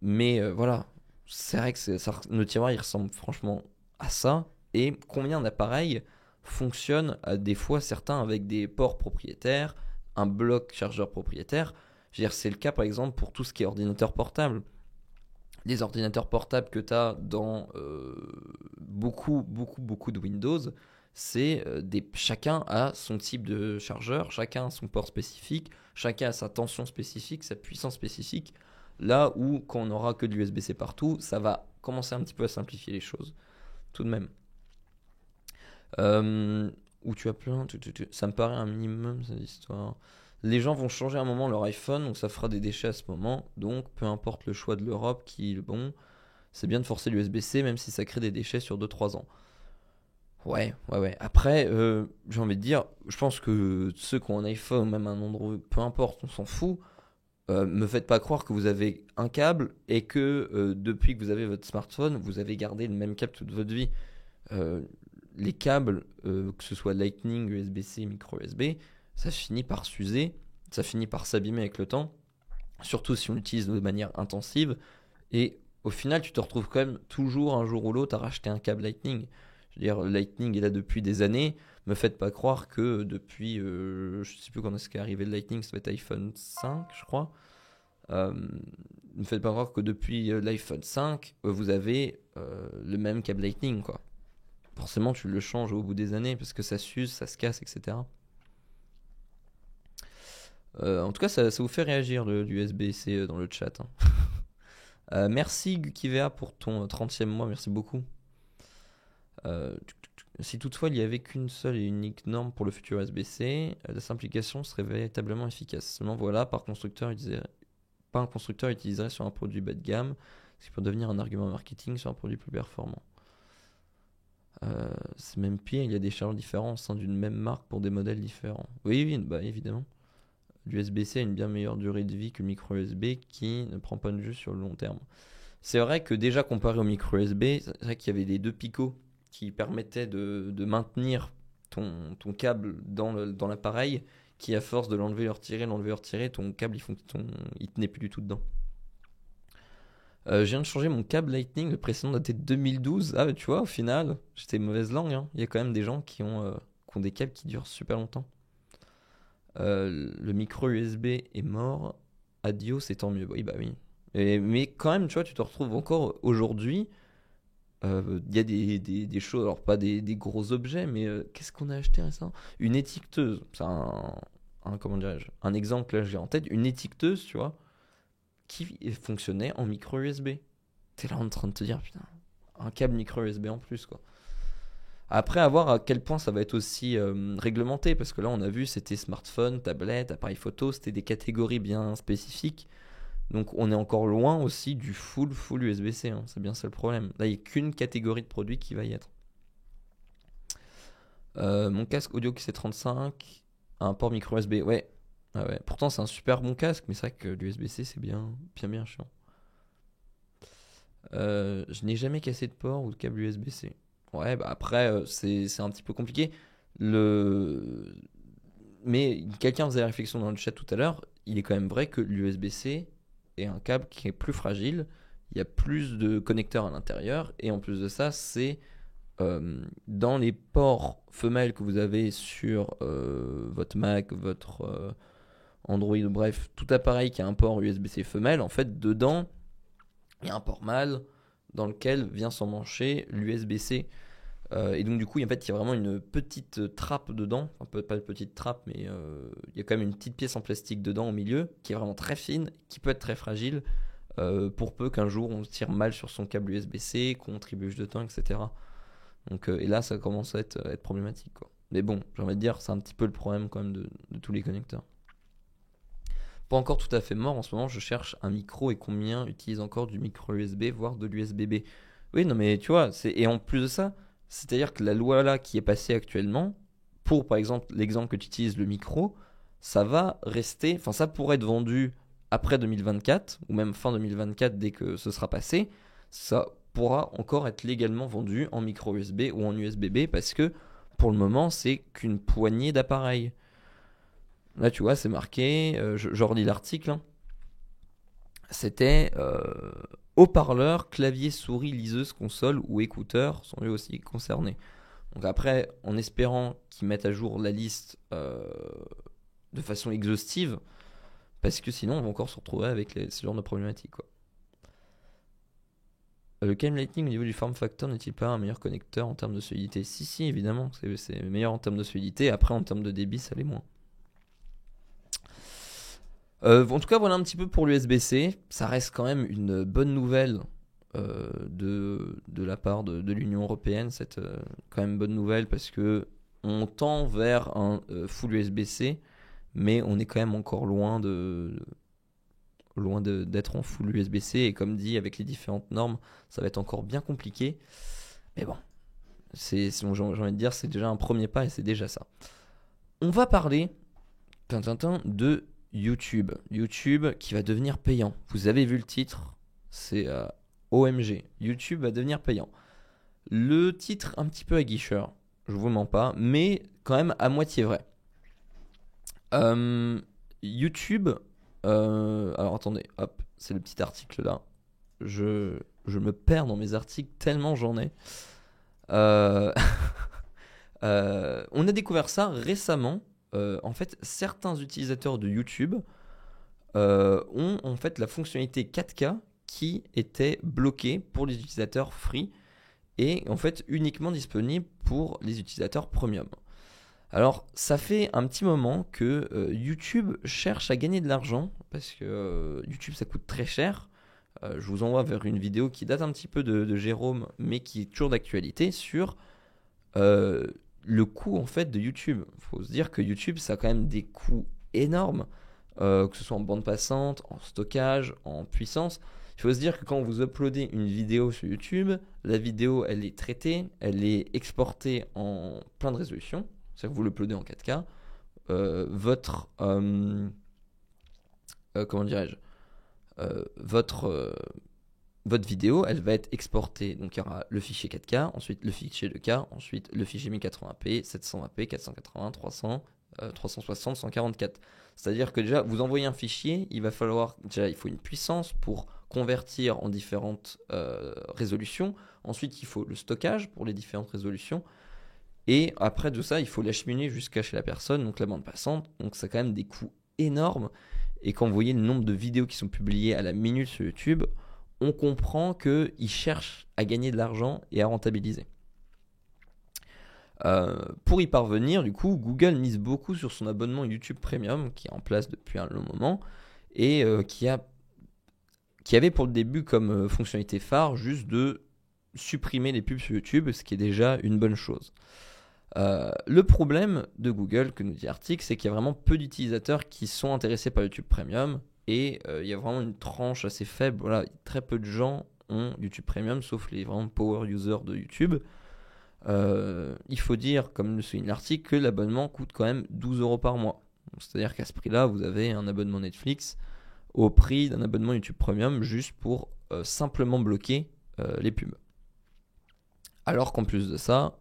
S1: Mais voilà, c'est vrai que nos tiroirs ils ressemblent franchement à ça. Et combien d'appareils fonctionnent des fois certains avec des ports propriétaires, un bloc chargeur propriétaire. Je veux dire, c'est le cas par exemple pour tout ce qui est ordinateur portable. Les ordinateurs portables que tu as dans beaucoup de Windows, c'est chacun a son type de chargeur, chacun a son port spécifique, chacun a sa tension spécifique, sa puissance spécifique. Là où, quand on n'aura que de l'USB-C partout, ça va commencer un petit peu à simplifier les choses. Tout de même. Où tu as plein. Ça me paraît un minimum, cette histoire. Les gens vont changer à un moment leur iPhone, donc ça fera des déchets à ce moment. Donc, peu importe le choix de l'Europe qui est bon, c'est bien de forcer l'USB-C, même si ça crée des déchets sur 2-3 ans. Ouais. Après, j'ai envie de dire, je pense que ceux qui ont un iPhone, même un Android, peu importe, on s'en fout. Me faites pas croire que vous avez un câble et que depuis que vous avez votre smartphone, vous avez gardé le même câble toute votre vie. Euh, les câbles, que ce soit Lightning, USB-C, micro USB, ça finit par s'user, ça finit par s'abîmer avec le temps, surtout si on l'utilise de manière intensive. Et au final, tu te retrouves quand même toujours un jour ou l'autre à racheter un câble Lightning. Je veux dire, Lightning est là depuis des années. Me faites pas croire que depuis, je sais plus quand est-ce qu'est arrivé le Lightning, ça va être iPhone 5, je crois. Ne faites pas croire que depuis l'iPhone 5, vous avez le même câble Lightning, quoi. Forcément, tu le changes au bout des années parce que ça s'use, ça se casse, etc. En tout cas, ça vous fait réagir l'USB-C dans le chat, hein. Merci Gukivea pour ton 30e mois, merci beaucoup. Si toutefois il n'y avait qu'une seule et unique norme pour le futur USB-C, la simplification serait véritablement efficace. Seulement voilà, pas un constructeur utiliserait sur un produit bas de gamme, ce qui peut devenir un argument marketing sur un produit plus performant. C'est même pire, il y a des charges différentes au sein d'une même marque pour des modèles différents. Oui, bah évidemment. L'USB-C a une bien meilleure durée de vie que le micro USB qui ne prend pas de jus sur le long terme. C'est vrai que déjà comparé au micro USB, c'est vrai qu'il y avait les deux picots qui permettaient de maintenir ton câble dans l'appareil, qui à force de l'enlever et le retirer, ton câble il tenait plus du tout dedans. Je viens de changer mon câble Lightning, le précédent datait de 2012. Ah, tu vois, au final, j'étais mauvaise langue, hein. Il y a quand même des gens qui ont des câbles qui durent super longtemps. Le micro USB est mort. Adios, c'est tant mieux. Oui, bah oui. Mais quand même, tu vois, tu te retrouves encore aujourd'hui. Il y a des choses, alors pas des gros objets, mais qu'est-ce qu'on a acheté récemment? Une étiqueteuse. C'est comment dirais-je? Un exemple là, j'ai en tête. Une étiqueteuse, tu vois, qui fonctionnait en micro USB. T'es là en train de te dire, putain, un câble micro USB en plus, quoi. Après, à voir à quel point ça va être aussi réglementé, parce que là, on a vu, c'était smartphone, tablette, appareil photo, c'était des catégories bien spécifiques. Donc, on est encore loin aussi du full USB-C. Hein. C'est bien ça le problème. Là, il n'y a qu'une catégorie de produits qui va y être. Mon casque audio QC35 a un port micro USB. Ouais. Ah ouais. Pourtant, c'est un super bon casque, mais c'est vrai que l'USB-C, c'est bien chiant. Je n'ai jamais cassé de port ou de câble USB-C. Ouais, bah après, c'est un petit peu compliqué. Mais quelqu'un faisait la réflexion dans le chat tout à l'heure. Il est quand même vrai que l'USB-C est un câble qui est plus fragile. Il y a plus de connecteurs à l'intérieur. Et en plus de ça, c'est dans les ports femelles que vous avez sur votre Mac, votre Android, bref, tout appareil qui a un port USB-C femelle, en fait, dedans, il y a un port mâle dans lequel vient s'emmancher l'USB-C. Et donc, du coup, en fait, il y a vraiment une petite trappe dedans. Enfin, pas une petite trappe, mais il y a quand même une petite pièce en plastique dedans au milieu qui est vraiment très fine, qui peut être très fragile, pour peu qu'un jour on tire mal sur son câble USB-C, qu'on trébuche de temps, etc. Donc, et là, ça commence à être problématique, quoi. Mais bon, j'ai envie de dire, c'est un petit peu le problème quand même de tous les connecteurs. Pas encore tout à fait mort en ce moment, je cherche un micro et combien utilise encore du micro USB, voire de l'USB-B. Oui, non, mais tu vois, et en plus de ça, c'est-à-dire que la loi là qui est passée actuellement, pour par exemple l'exemple que tu utilises, le micro, ça va rester, enfin ça pourrait être vendu après 2024, ou même fin 2024 dès que ce sera passé, ça pourra encore être légalement vendu en micro USB ou en USB-B parce que pour le moment c'est qu'une poignée d'appareils. Là tu vois c'est marqué, je relis l'article, hein. C'était haut-parleur, clavier, souris, liseuse, console ou écouteurs sont eux aussi concernés. Donc après, en espérant qu'ils mettent à jour la liste de façon exhaustive, parce que sinon on va encore se retrouver avec ce genre de problématiques, quoi. Le câble Lightning au niveau du form factor n'est-il pas un meilleur connecteur en termes de solidité? Si, évidemment, c'est meilleur en termes de solidité. Après, en termes de débit, ça l'est moins. En tout cas, voilà un petit peu pour l'USB-C. Ça reste quand même une bonne nouvelle de la part de l'Union Européenne. C'est quand même une bonne nouvelle parce que on tend vers un full USB-C, mais on est quand même encore loin d'être en full USB-C. Et comme dit, avec les différentes normes, ça va être encore bien compliqué. Mais bon, j'ai envie de dire, c'est déjà un premier pas et c'est déjà ça. On va parler de YouTube. YouTube qui va devenir payant. Vous avez vu le titre, c'est OMG. YouTube va devenir payant. Le titre un petit peu aguicheur, je vous mens pas, mais quand même à moitié vrai. YouTube, alors attendez, hop, c'est le petit article là. Je me perds dans mes articles tellement j'en ai. On a découvert ça récemment. En fait, certains utilisateurs de YouTube ont en fait la fonctionnalité 4K qui était bloquée pour les utilisateurs free et en fait uniquement disponible pour les utilisateurs premium. Alors, ça fait un petit moment que YouTube cherche à gagner de l'argent parce que YouTube ça coûte très cher. Je vous envoie vers une vidéo qui date un petit peu de Jérôme, mais qui est toujours d'actualité sur le coût en fait de YouTube. Il faut se dire que YouTube ça a quand même des coûts énormes, que ce soit en bande passante, en stockage, en puissance. Il faut se dire que quand vous uploadez une vidéo sur YouTube, la vidéo elle est traitée, elle est exportée en plein de résolution, c'est-à-dire que vous l'uploadez en 4K. Votre comment dirais-je, votre vidéo, elle va être exportée. Donc il y aura le fichier 4K, ensuite le fichier 2K, ensuite le fichier 1080p, 720p, 480, 300, 360, 144. C'est-à-dire que déjà, vous envoyez un fichier, il faut une puissance pour convertir en différentes résolutions. Ensuite, il faut le stockage pour les différentes résolutions. Et après de ça, il faut l'acheminer jusqu'à chez la personne, donc la bande passante. Donc ça a quand même des coûts énormes. Et quand vous voyez le nombre de vidéos qui sont publiées à la minute sur YouTube, on comprend qu'ils cherchent à gagner de l'argent et à rentabiliser. Pour y parvenir, du coup, Google mise beaucoup sur son abonnement YouTube Premium, qui est en place depuis un long moment, et qui a qui avait pour le début comme fonctionnalité phare juste de supprimer les pubs sur YouTube, ce qui est déjà une bonne chose. Le problème de Google, que nous dit l'article, c'est qu'il y a vraiment peu d'utilisateurs qui sont intéressés par YouTube Premium et il y a vraiment une tranche assez faible. Voilà, très peu de gens ont YouTube Premium, sauf les vraiment power users de YouTube. Il faut dire, comme le souligne l'article, que l'abonnement coûte quand même 12 € par mois. C'est-à-dire qu'à ce prix-là, vous avez un abonnement Netflix au prix d'un abonnement YouTube Premium juste pour simplement bloquer les pubs. Alors qu'en plus de ça,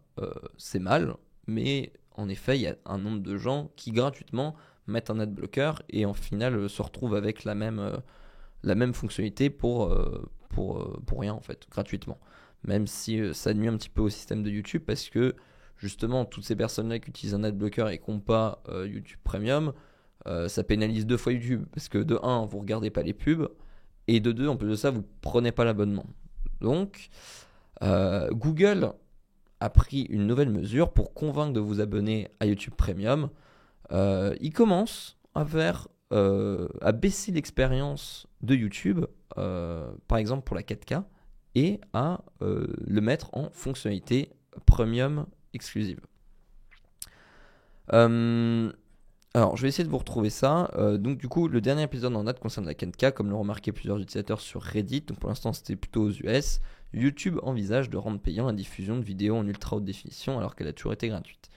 S1: c'est mal, mais en effet, il y a un nombre de gens qui gratuitement mettent un adblocker et en final se retrouvent avec la même fonctionnalité pour rien en fait, gratuitement. Même si ça nuit un petit peu au système de YouTube parce que justement toutes ces personnes-là qui utilisent un adblocker et qui n'ont pas YouTube Premium, ça pénalise 2 fois YouTube parce que de 1, vous regardez pas les pubs et de 2, en plus de ça, vous prenez pas l'abonnement. Donc Google a pris une nouvelle mesure pour convaincre de vous abonner à YouTube Premium. Il commence à baisser l'expérience de YouTube, par exemple pour la 4K, et à le mettre en fonctionnalité Premium exclusive. Alors, je vais essayer de vous retrouver ça. Donc, du coup, le dernier épisode en date concerne la 4K, comme l'ont remarqué plusieurs utilisateurs sur Reddit. Donc, pour l'instant, c'était plutôt aux US. YouTube envisage de rendre payant la diffusion de vidéos en ultra haute définition alors qu'elle a toujours été gratuite.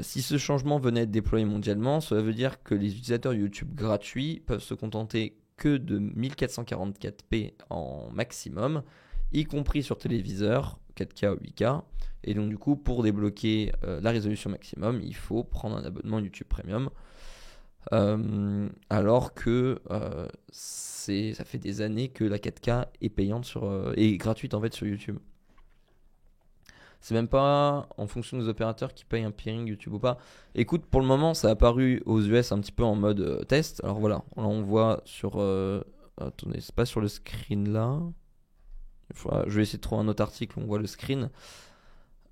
S1: Si ce changement venait être déployé mondialement, cela veut dire que les utilisateurs YouTube gratuits peuvent se contenter que de 1444p en maximum, y compris sur téléviseur 4K ou 8K. Et donc du coup, pour débloquer la résolution maximum, il faut prendre un abonnement YouTube Premium. Alors que ça fait des années que la 4K est payante et gratuite en fait sur YouTube. C'est même pas en fonction des opérateurs qui payent un peering YouTube ou pas. Écoute, pour le moment, ça a apparu aux US un petit peu en mode test. Alors voilà, là on voit sur... attendez, c'est pas sur le screen là. Je vais essayer de trouver un autre article où on voit le screen.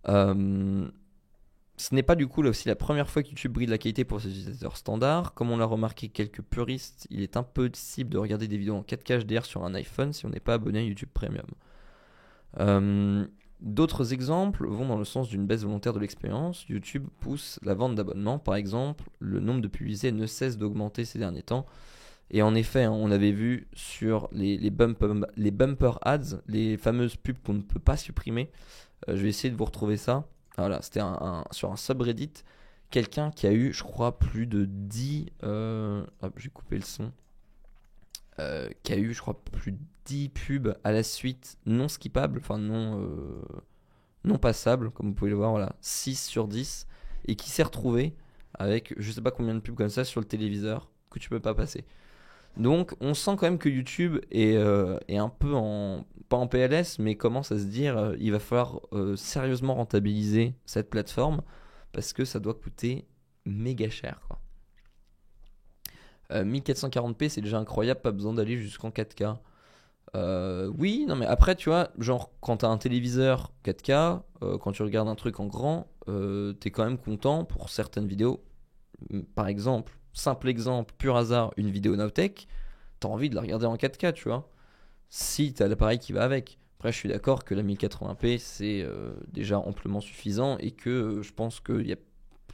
S1: Ce n'est pas du coup là aussi la première fois que YouTube brille de la qualité pour ses utilisateurs standards. Comme on l'a remarqué quelques puristes, il est impossible de regarder des vidéos en 4K HDR sur un iPhone si on n'est pas abonné à YouTube Premium. D'autres exemples vont dans le sens d'une baisse volontaire de l'expérience. YouTube pousse la vente d'abonnements. Par exemple, le nombre de publicités ne cesse d'augmenter ces derniers temps. Et en effet, on avait vu sur les bumper ads, les fameuses pubs qu'on ne peut pas supprimer. Je vais essayer de vous retrouver ça. Voilà, c'était sur un subreddit, quelqu'un qui a eu, je crois, plus de 10... j'ai coupé le son. Qui a eu, je crois, plus de 10 pubs à la suite non skippables, enfin non passables, comme vous pouvez le voir, voilà, 6 sur 10, et qui s'est retrouvé avec je sais pas combien de pubs comme ça sur le téléviseur que tu peux pas passer. Donc on sent quand même que YouTube est un peu pas en PLS, mais commence à se dire il va falloir sérieusement rentabiliser cette plateforme parce que ça doit coûter méga cher, quoi. 1440p c'est déjà incroyable, pas besoin d'aller jusqu'en 4K. Oui, non mais après tu vois, genre quand t'as un téléviseur 4K, quand tu regardes un truc en grand, t'es quand même content pour certaines vidéos. Par exemple, simple exemple, pur hasard, une vidéo Nowtech, t'as envie de la regarder en 4K, tu vois, si t'as l'appareil qui va avec. Après je suis d'accord que la 1080p c'est déjà amplement suffisant et que je pense qu'il y a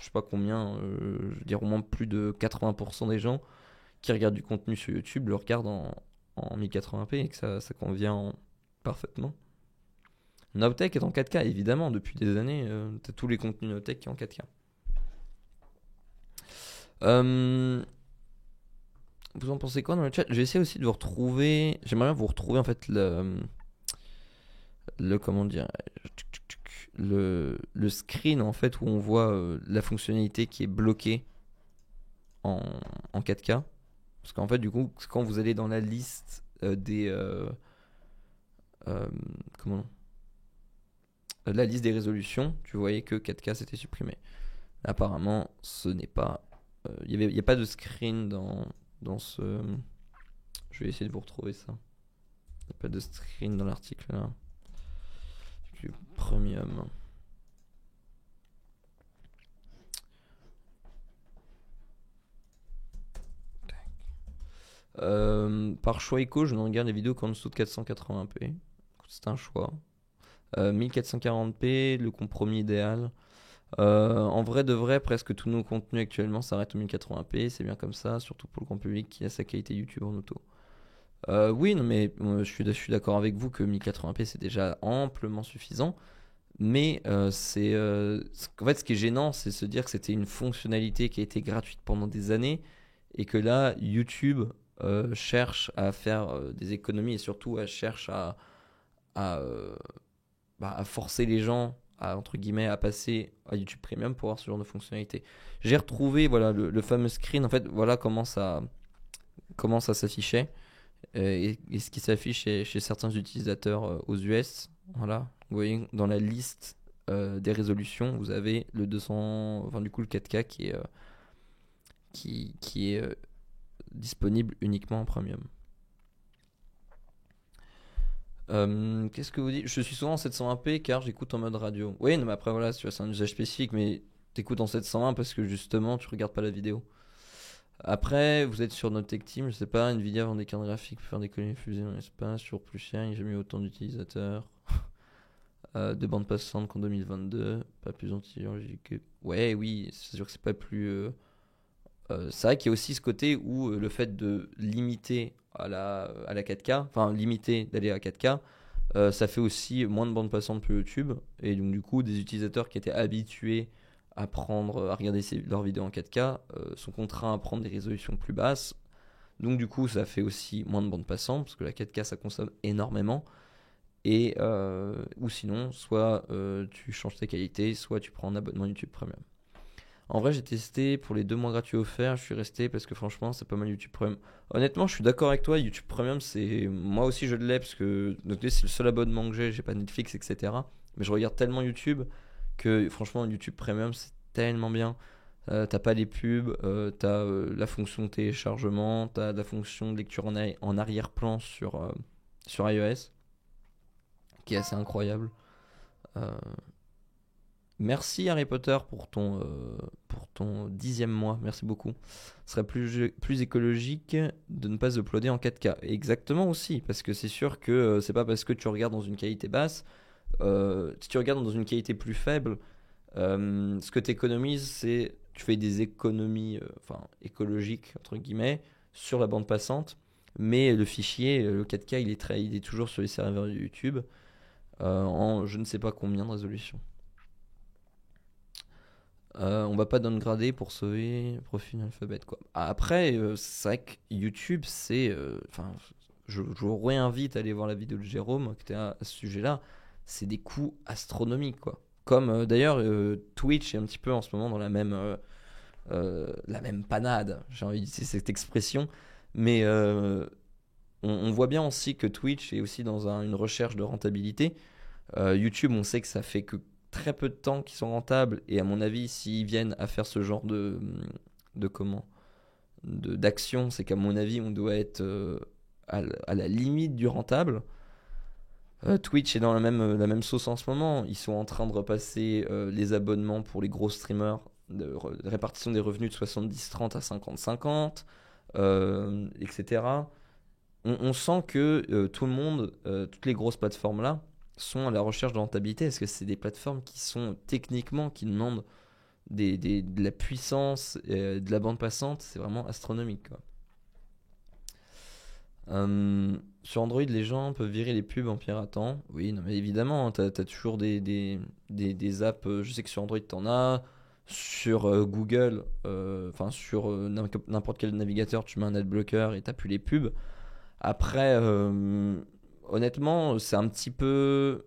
S1: je sais pas combien, je veux dire au moins plus de 80% des gens qui regardent du contenu sur YouTube le regardent en 1080p et que ça convient parfaitement. Nowtech est en 4K, évidemment, depuis des années, t'as tous les contenus Nowtech qui sont en 4K. Vous en pensez quoi dans le chat? J'ai essayé aussi de vous retrouver, j'aimerais bien vous retrouver en fait comment dire, le screen en fait où on voit la fonctionnalité qui est bloquée en 4K. Parce qu'en fait, du coup, quand vous allez dans la liste la liste des résolutions, tu voyais que 4K c'était supprimé. Apparemment, ce n'est pas. Il n'y a pas de screen dans ce. Je vais essayer de vous retrouver ça. Il n'y a pas de screen dans l'article là. Premium. Par choix éco, je ne regarde les vidéos qu'en dessous de 480p. C'est un choix. 1440p, le compromis idéal. En vrai de vrai, presque tous nos contenus actuellement s'arrêtent au 1080p. C'est bien comme ça, surtout pour le grand public qui a sa qualité YouTube en auto. Oui, non, mais je suis d'accord avec vous que 1080p c'est déjà amplement suffisant. Mais en fait, ce qui est gênant, c'est se dire que c'était une fonctionnalité qui a été gratuite pendant des années et que là, YouTube cherche à faire des économies et surtout cherche à, euh, à forcer les gens à, entre guillemets, à passer à YouTube Premium pour avoir ce genre de fonctionnalité. J'ai retrouvé voilà, le fameux screen, en fait, voilà comment ça s'affichait et ce qui s'affiche chez certains utilisateurs aux US. Voilà, vous voyez, dans la liste des résolutions, vous avez le 200, enfin du coup le 4K qui est disponible uniquement en premium. Qu'est-ce que vous dites? Je suis souvent en 720p car j'écoute en mode radio. Oui, non, mais après voilà, tu vois, c'est un usage spécifique, mais t'écoutes en 720 parce que justement tu regardes pas la vidéo. Après, vous êtes sur notre tech team, je sais pas, Nvidia vend des cartes graphiques pour faire des colonies fusées dans l'espace, toujours plus cher, il n'y a jamais eu autant d'utilisateurs. De bande passante qu'en 2022, pas plus anti-chirurgie que. Ouais, oui, c'est sûr que c'est pas plus. C'est vrai qu'il y a aussi ce côté où le fait de limiter à la 4K, enfin limiter d'aller à 4K, ça fait aussi moins de bande passante pour YouTube. Et donc, du coup, des utilisateurs qui étaient habitués à regarder leurs vidéos en 4K sont contraints à prendre des résolutions plus basses. Donc, du coup, ça fait aussi moins de bande passante parce que la 4K ça consomme énormément. Et ou sinon, soit tu changes ta qualité, soit tu prends un abonnement YouTube Premium. En vrai, j'ai testé pour les 2 mois gratuits offerts, je suis resté parce que franchement, c'est pas mal YouTube Premium. Honnêtement, je suis d'accord avec toi, YouTube Premium, c'est. Moi aussi, je l'ai parce que donc, c'est le seul abonnement que j'ai pas Netflix, etc. Mais je regarde tellement YouTube que franchement, YouTube Premium, c'est tellement bien. T'as pas les pubs, t'as la fonction de téléchargement, t'as la fonction de lecture en arrière-plan sur iOS, qui est assez incroyable. Euh, Merci Harry Potter pour ton 10e mois. Merci beaucoup. Ce serait plus écologique de ne pas uploader en 4K. Exactement aussi, parce que c'est sûr que c'est pas parce que tu regardes dans une qualité basse. Si tu regardes dans une qualité plus faible, ce que tu économises, c'est tu fais des économies enfin, écologiques, entre guillemets, sur la bande passante. Mais le fichier, le 4K, il est toujours sur les serveurs de YouTube en je ne sais pas combien de résolution. On va pas downgrader pour sauver profil alphabet quoi. Après, c'est vrai que YouTube, c'est. Enfin, je vous réinvite à aller voir la vidéo de Jérôme qui était à ce sujet-là. C'est des coûts astronomiques quoi. Comme d'ailleurs Twitch est un petit peu en ce moment dans la même panade. J'ai envie d'utiliser cette expression, mais on voit bien aussi que Twitch est aussi dans une recherche de rentabilité. YouTube, on sait que ça fait que très peu de temps qu'ils sont rentables et à mon avis, s'ils viennent à faire ce genre de comment d'action, c'est qu'à mon avis, on doit être à la limite du rentable. Twitch est dans la même sauce en ce moment. Ils sont en train de repasser les abonnements pour les gros streamers, de répartition des revenus de 70-30 à 50-50, etc. On sent que tout le monde, toutes les grosses plateformes là, sont à la recherche de rentabilité. Est-ce que c'est des plateformes qui sont techniquement, qui demandent de la puissance, de la bande passante? C'est vraiment astronomique, quoi. Sur Android, les gens peuvent virer les pubs en piratant. Oui, non, mais évidemment, t'as toujours des apps. Je sais que sur Android, t'en as. Sur Google, enfin sur n'importe quel navigateur, tu mets un adblocker et t'as plus les pubs. Après, honnêtement, c'est un petit peu.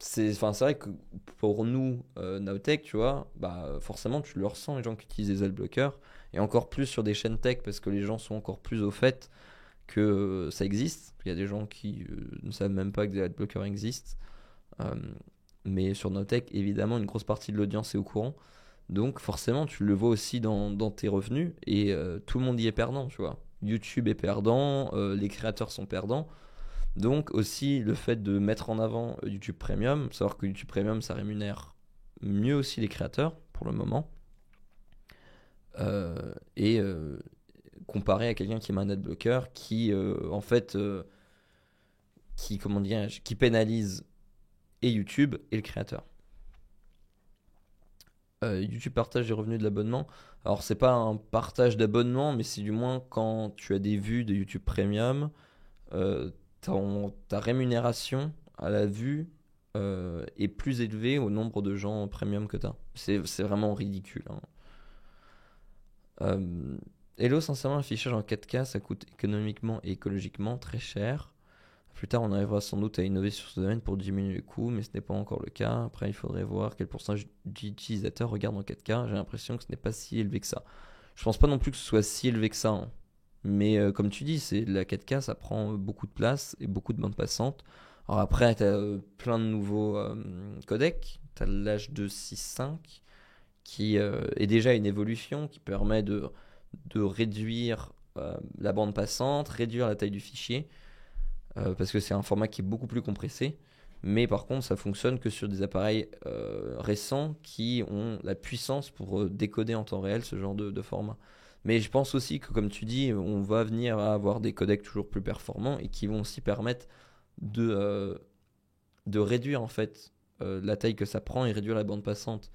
S1: Enfin, c'est vrai que pour nous, Nowtech, tu vois, bah, forcément, tu le ressens, les gens qui utilisent les adblockers. Et encore plus sur des chaînes tech, parce que les gens sont encore plus au fait que ça existe. Il y a des gens qui ne savent même pas que des adblockers existent. Euh, mais sur Nowtech, évidemment, une grosse partie de l'audience est au courant. Donc forcément, tu le vois aussi dans tes revenus. Et tout le monde y est perdant, tu vois. YouTube est perdant, les créateurs sont perdants. Donc aussi le fait de mettre en avant YouTube Premium, savoir que YouTube Premium ça rémunère mieux aussi les créateurs pour le moment. Et comparé à quelqu'un qui met un adblocker qui, en fait, comment dire, qui pénalise et YouTube et le créateur. YouTube partage les revenus de l'abonnement. Alors, c'est pas un partage d'abonnement, mais c'est du moins quand tu as des vues de YouTube Premium, euh, ta rémunération à la vue est plus élevée au nombre de gens premium que tu as. C'est vraiment ridicule, hein. Hello, sincèrement, l'affichage en 4K, ça coûte économiquement et écologiquement très cher. Plus tard, on arrivera sans doute à innover sur ce domaine pour diminuer les coûts, mais ce n'est pas encore le cas. Après, il faudrait voir quel pourcentage d'utilisateurs regardent en 4K. J'ai l'impression que ce n'est pas si élevé que ça. Je pense pas non plus que ce soit si élevé que ça, hein. Mais comme tu dis, la 4K, ça prend beaucoup de place et beaucoup de bandes passantes. Alors après, tu as plein de nouveaux codecs. Tu as l'H265 qui est déjà une évolution qui permet de réduire la bande passante, réduire la taille du fichier, parce que c'est un format qui est beaucoup plus compressé. Mais par contre, ça fonctionne que sur des appareils récents qui ont la puissance pour décoder en temps réel ce genre de format. Mais je pense aussi que, comme tu dis, on va venir à avoir des codecs toujours plus performants et qui vont aussi permettre de réduire en fait la taille que ça prend et réduire la bande passante.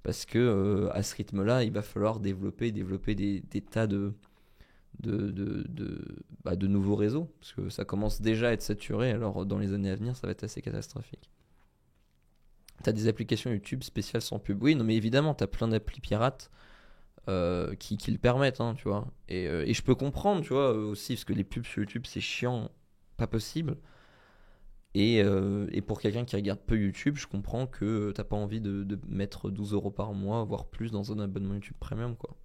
S1: Parce que à ce rythme-là, il va falloir développer des tas de nouveaux réseaux. Parce que ça commence déjà à être saturé, alors dans les années à venir, ça va être assez catastrophique. T'as des applications YouTube spéciales sans pub. Oui, non mais évidemment, t'as plein d'applis pirates qui le permettent, hein, tu vois. Et je peux comprendre, tu vois, aussi, parce que les pubs sur YouTube, c'est chiant, pas possible. Et pour quelqu'un qui regarde peu YouTube, je comprends que t'as pas envie de mettre 12 € par mois, voire plus, dans un abonnement YouTube Premium, quoi.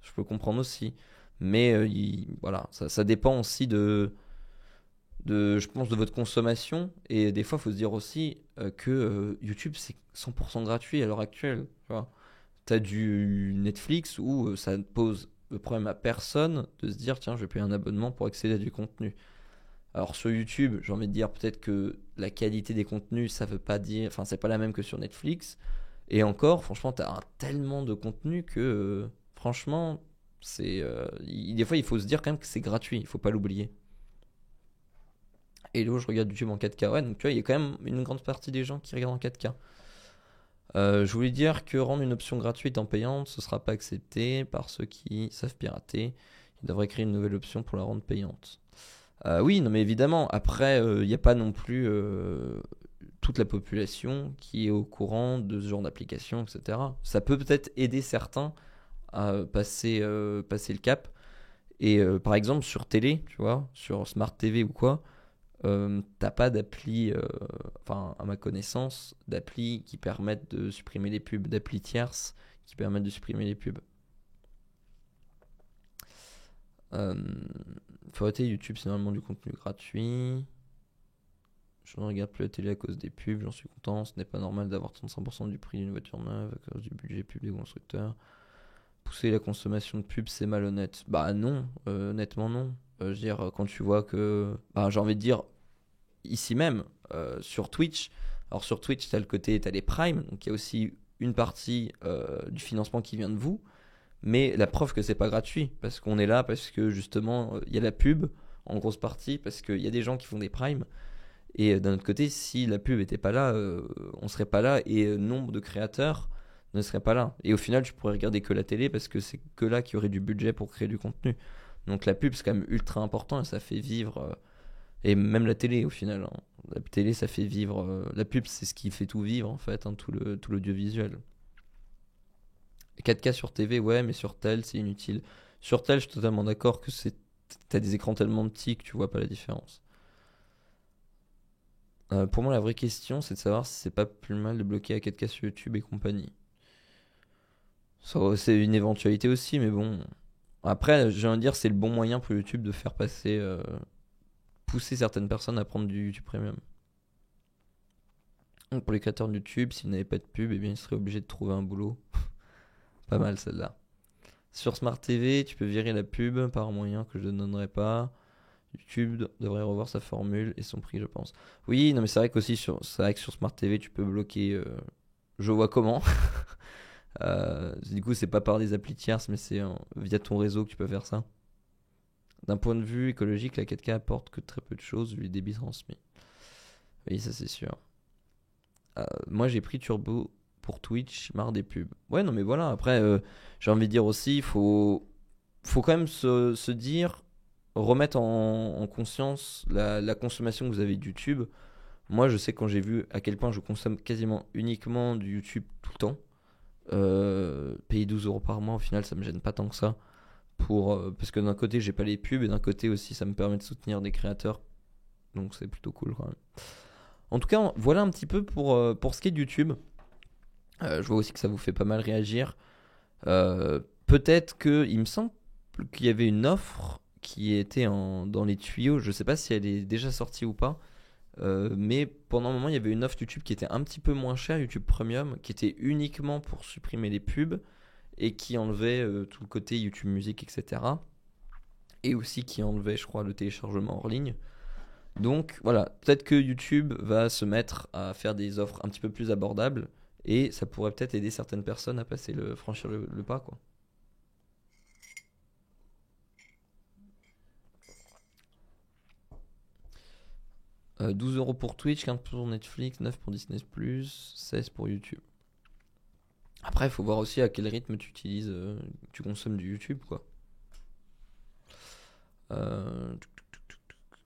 S1: Je peux comprendre aussi. Mais voilà, ça dépend aussi je pense, de votre consommation. Et des fois, il faut se dire aussi que YouTube, c'est 100% gratuit à l'heure actuelle. Tu vois. T'as du Netflix où ça ne pose le problème à personne de se dire, tiens, je vais payer un abonnement pour accéder à du contenu. Alors sur YouTube, j'ai envie de dire peut-être que la qualité des contenus, ça veut pas dire, enfin c'est pas la même que sur Netflix. Et encore, franchement, t'as tellement de contenu que franchement, des fois il faut se dire quand même que c'est gratuit, il faut pas l'oublier. Et là, je regarde YouTube en 4K, ouais, donc tu vois, il y a quand même une grande partie des gens qui regardent en 4K. Je voulais dire que rendre une option gratuite en payante, ce sera pas accepté par ceux qui savent pirater. Ils devraient créer une nouvelle option pour la rendre payante. Oui, non mais évidemment, après, il n'y a pas non plus toute la population qui est au courant de ce genre d'application, etc. Ça peut peut-être aider certains à passer le cap. Et par exemple, sur télé, tu vois, sur Smart TV ou quoi, t'as pas d'appli, enfin, à ma connaissance, d'appli qui permettent de supprimer les pubs, d'appli tierces qui permettent de supprimer les pubs. Euh, Faut arrêter YouTube, c'est normalement du contenu gratuit. Je ne regarde plus la télé à cause des pubs, j'en suis content. Ce n'est pas normal d'avoir 35% du prix d'une voiture neuve à cause du budget pub des constructeurs. Pousser la consommation de pubs, c'est malhonnête. Bah non, honnêtement non. Je veux dire, quand tu vois que... Bah, j'ai envie de dire, ici même, sur Twitch. Alors sur Twitch, t'as le côté, t'as les primes, donc il y a aussi une partie du financement qui vient de vous. Mais la preuve que c'est pas gratuit, parce qu'on est là, parce que justement, il y a la pub en grosse partie, parce qu'il y a des gens qui font des primes. Et d'un autre côté, si la pub était pas là, on serait pas là, et nombre de créateurs ne seraient pas là. Et au final, tu pourrais regarder que la télé, parce que c'est que là qu'il y aurait du budget pour créer du contenu. Donc la pub, c'est quand même ultra important, et ça fait vivre... et même la télé, au final, hein. La télé, ça fait vivre... la pub, c'est ce qui fait tout vivre, en fait, hein, tout l'audiovisuel. 4K sur TV, ouais, mais sur tel, c'est inutile. Sur tel, je suis totalement d'accord que t'as des écrans tellement petits que tu vois pas la différence. Pour moi, la vraie question, c'est de savoir si c'est pas plus mal de bloquer à 4K sur YouTube et compagnie. C'est une éventualité aussi, mais bon. Après, j'ai envie de dire, c'est le bon moyen pour YouTube de faire passer, pousser certaines personnes à prendre du YouTube Premium. Donc pour les créateurs de YouTube, s'ils n'avaient pas de pub, eh bien, ils seraient obligés de trouver un boulot. Pas mal celle-là. Sur Smart TV, tu peux virer la pub par un moyen que je ne donnerai pas. YouTube devrait revoir sa formule et son prix, je pense. Oui, non, mais c'est vrai qu'aussi c'est vrai que sur Smart TV, tu peux bloquer. Je vois comment. Du coup, c'est pas par des applis tierces, mais c'est via ton réseau que tu peux faire ça. D'un point de vue écologique, la 4K apporte que très peu de choses vu les débits transmis. Oui, ça c'est sûr. Moi j'ai pris Turbo pour Twitch, marre des pubs. Ouais, non mais voilà, après j'ai envie de dire aussi, faut quand même se dire, remettre en conscience la consommation que vous avez de YouTube. Moi je sais quand j'ai vu à quel point je consomme quasiment uniquement du YouTube tout le temps. Payer 12 € par mois, au final ça me gêne pas tant que ça. Parce que d'un côté j'ai pas les pubs et d'un côté aussi ça me permet de soutenir des créateurs. Donc c'est plutôt cool quand même. En tout cas, voilà un petit peu pour ce qui est de YouTube. Je vois aussi que ça vous fait pas mal réagir. Peut-être que, il me semble qu'il y avait une offre qui était dans les tuyaux. Je sais pas si elle est déjà sortie ou pas. Mais pendant un moment, il y avait une offre YouTube qui était un petit peu moins chère, YouTube Premium, qui était uniquement pour supprimer les pubs et qui enlevait tout le côté YouTube Music, etc. Et aussi qui enlevait, je crois, le téléchargement hors ligne. Donc voilà, peut-être que YouTube va se mettre à faire des offres un petit peu plus abordables et ça pourrait peut-être aider certaines personnes à franchir le pas, quoi. 12 € pour Twitch, 15 pour Netflix, 9 pour Disney+, 16 pour YouTube. Après, il faut voir aussi à quel rythme tu consommes du YouTube, quoi.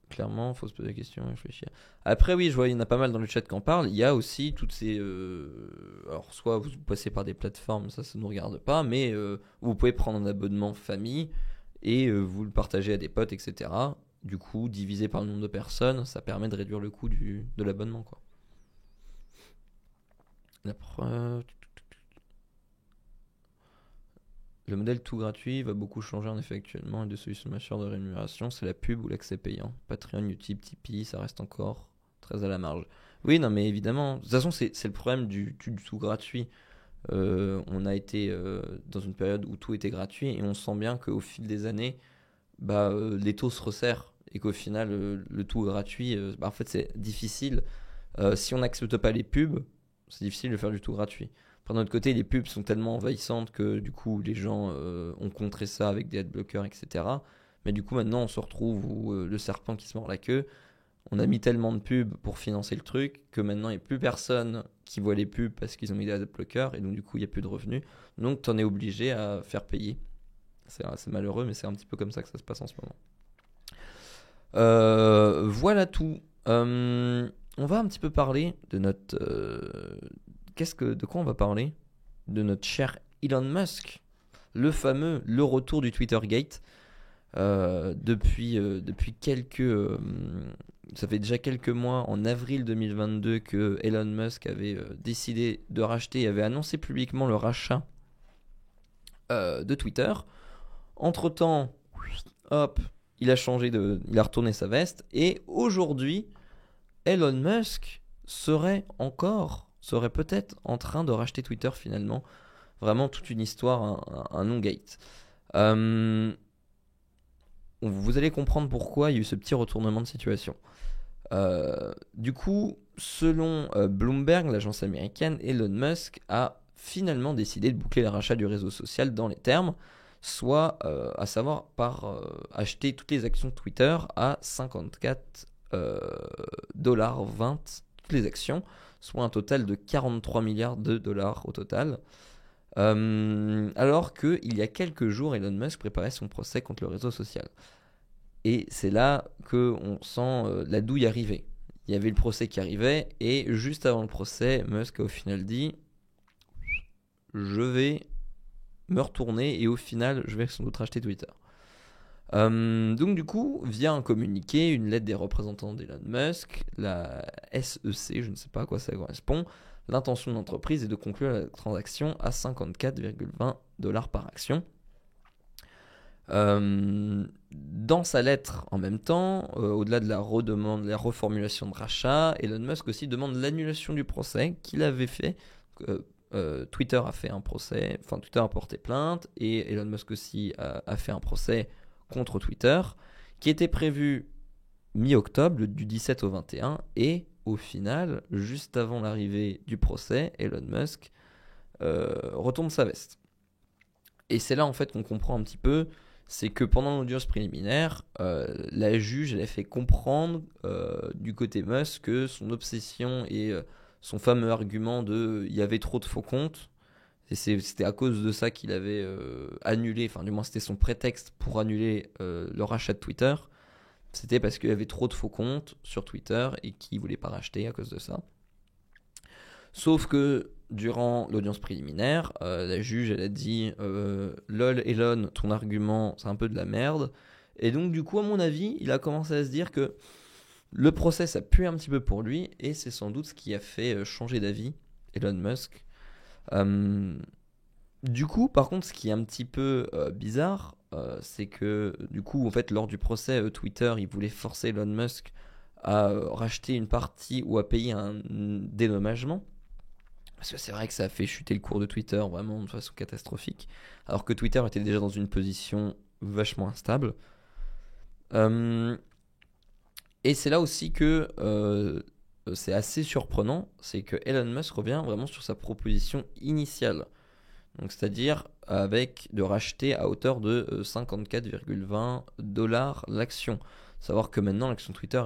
S1: Clairement, faut se poser la question, réfléchir. Après, oui, je vois, il y en a pas mal dans le chat qui en parlent. Il y a aussi toutes ces. Alors, soit vous passez par des plateformes, ça ne nous regarde pas, mais vous pouvez prendre un abonnement famille et vous le partagez à des potes, etc. Du coup, divisé par le nombre de personnes, ça permet de réduire le coût de l'abonnement, quoi. La preuve. Le modèle tout gratuit va beaucoup changer en effet actuellement et de solutions majeures de rémunération, c'est la pub ou l'accès payant. Patreon, YouTube, Tipeee, ça reste encore très à la marge. Oui, non, mais évidemment, de toute façon, c'est le problème du tout gratuit. On a été dans une période où tout était gratuit et on sent bien qu'au fil des années, les taux se resserrent et qu'au final, le tout gratuit, en fait, c'est difficile. Si on n'accepte pas les pubs, c'est difficile de faire du tout gratuit. D'un autre côté, les pubs sont tellement envahissantes que du coup, les gens ont contré ça avec des adblockers, etc. Mais du coup, maintenant, on se retrouve où le serpent qui se mord la queue. On a mis tellement de pubs pour financer le truc que maintenant, il n'y a plus personne qui voit les pubs parce qu'ils ont mis des adblockers et donc du coup, il n'y a plus de revenus. Donc, tu en es obligé à faire payer. C'est malheureux, mais c'est un petit peu comme ça que ça se passe en ce moment. Voilà tout. On va un petit peu parler de notre... de quoi on va parler? De notre cher Elon Musk, le retour du Twittergate. Depuis ça fait déjà quelques mois, en avril 2022, que Elon Musk avait décidé de racheter, avait annoncé publiquement le rachat de Twitter. Entre-temps, hop, il a retourné sa veste, et aujourd'hui, Elon Musk serait peut-être en train de racheter Twitter finalement. Vraiment toute une histoire, un non-gate. Vous allez comprendre pourquoi il y a eu ce petit retournement de situation. Du coup, selon Bloomberg, l'agence américaine, Elon Musk a finalement décidé de boucler le rachat du réseau social dans les termes, soit à savoir par acheter toutes les actions de Twitter à 54,20$ toutes les actions, soit un total de 43 milliards de dollars au total. Alors qu'il y a quelques jours, Elon Musk préparait son procès contre le réseau social. Et c'est là qu'on sent la douille arriver. Il y avait le procès qui arrivait, et juste avant le procès, Musk a au final dit « Je vais me retourner et au final, je vais sans doute racheter Twitter ». Donc du coup, via un communiqué, une lettre des représentants d'Elon Musk, la SEC, je ne sais pas à quoi ça correspond, l'intention de l'entreprise est de conclure la transaction à 54,20$ par action. Dans sa lettre, en même temps, au-delà de la reformulation de rachat, Elon Musk aussi demande l'annulation du procès qu'il avait fait. Twitter a fait un procès, enfin Twitter a porté plainte, et Elon Musk aussi a fait un procès contre Twitter, qui était prévu mi-octobre, du 17 au 21, et au final, juste avant l'arrivée du procès, Elon Musk retourne sa veste. Et c'est là en fait qu'on comprend un petit peu c'est que pendant l'audience préliminaire, la juge elle a fait comprendre du côté Musk que son obsession et son fameux argument de il y avait trop de faux comptes, et c'était à cause de ça qu'il avait annulé, enfin du moins c'était son prétexte pour annuler le rachat de Twitter. C'était parce qu'il y avait trop de faux comptes sur Twitter et qu'il ne voulait pas racheter à cause de ça. Sauf que durant l'audience préliminaire, la juge elle a dit lol Elon, ton argument c'est un peu de la merde. Et donc du coup à mon avis, il a commencé à se dire que le procès ça pue un petit peu pour lui et c'est sans doute ce qui a fait changer d'avis Elon Musk. Euh, du coup, par contre, ce qui est un petit peu bizarre, c'est que du coup, en fait, lors du procès, Twitter, il voulait forcer Elon Musk à racheter une partie ou à payer un dédommagement. Parce que c'est vrai que ça a fait chuter le cours de Twitter vraiment de façon catastrophique. Alors que Twitter était déjà dans une position vachement instable. Euh, et c'est là aussi que c'est assez surprenant, c'est que Elon Musk revient vraiment sur sa proposition initiale. Donc, c'est-à-dire avec de racheter à hauteur de 54,20 dollars l'action. Savoir que maintenant l'action Twitter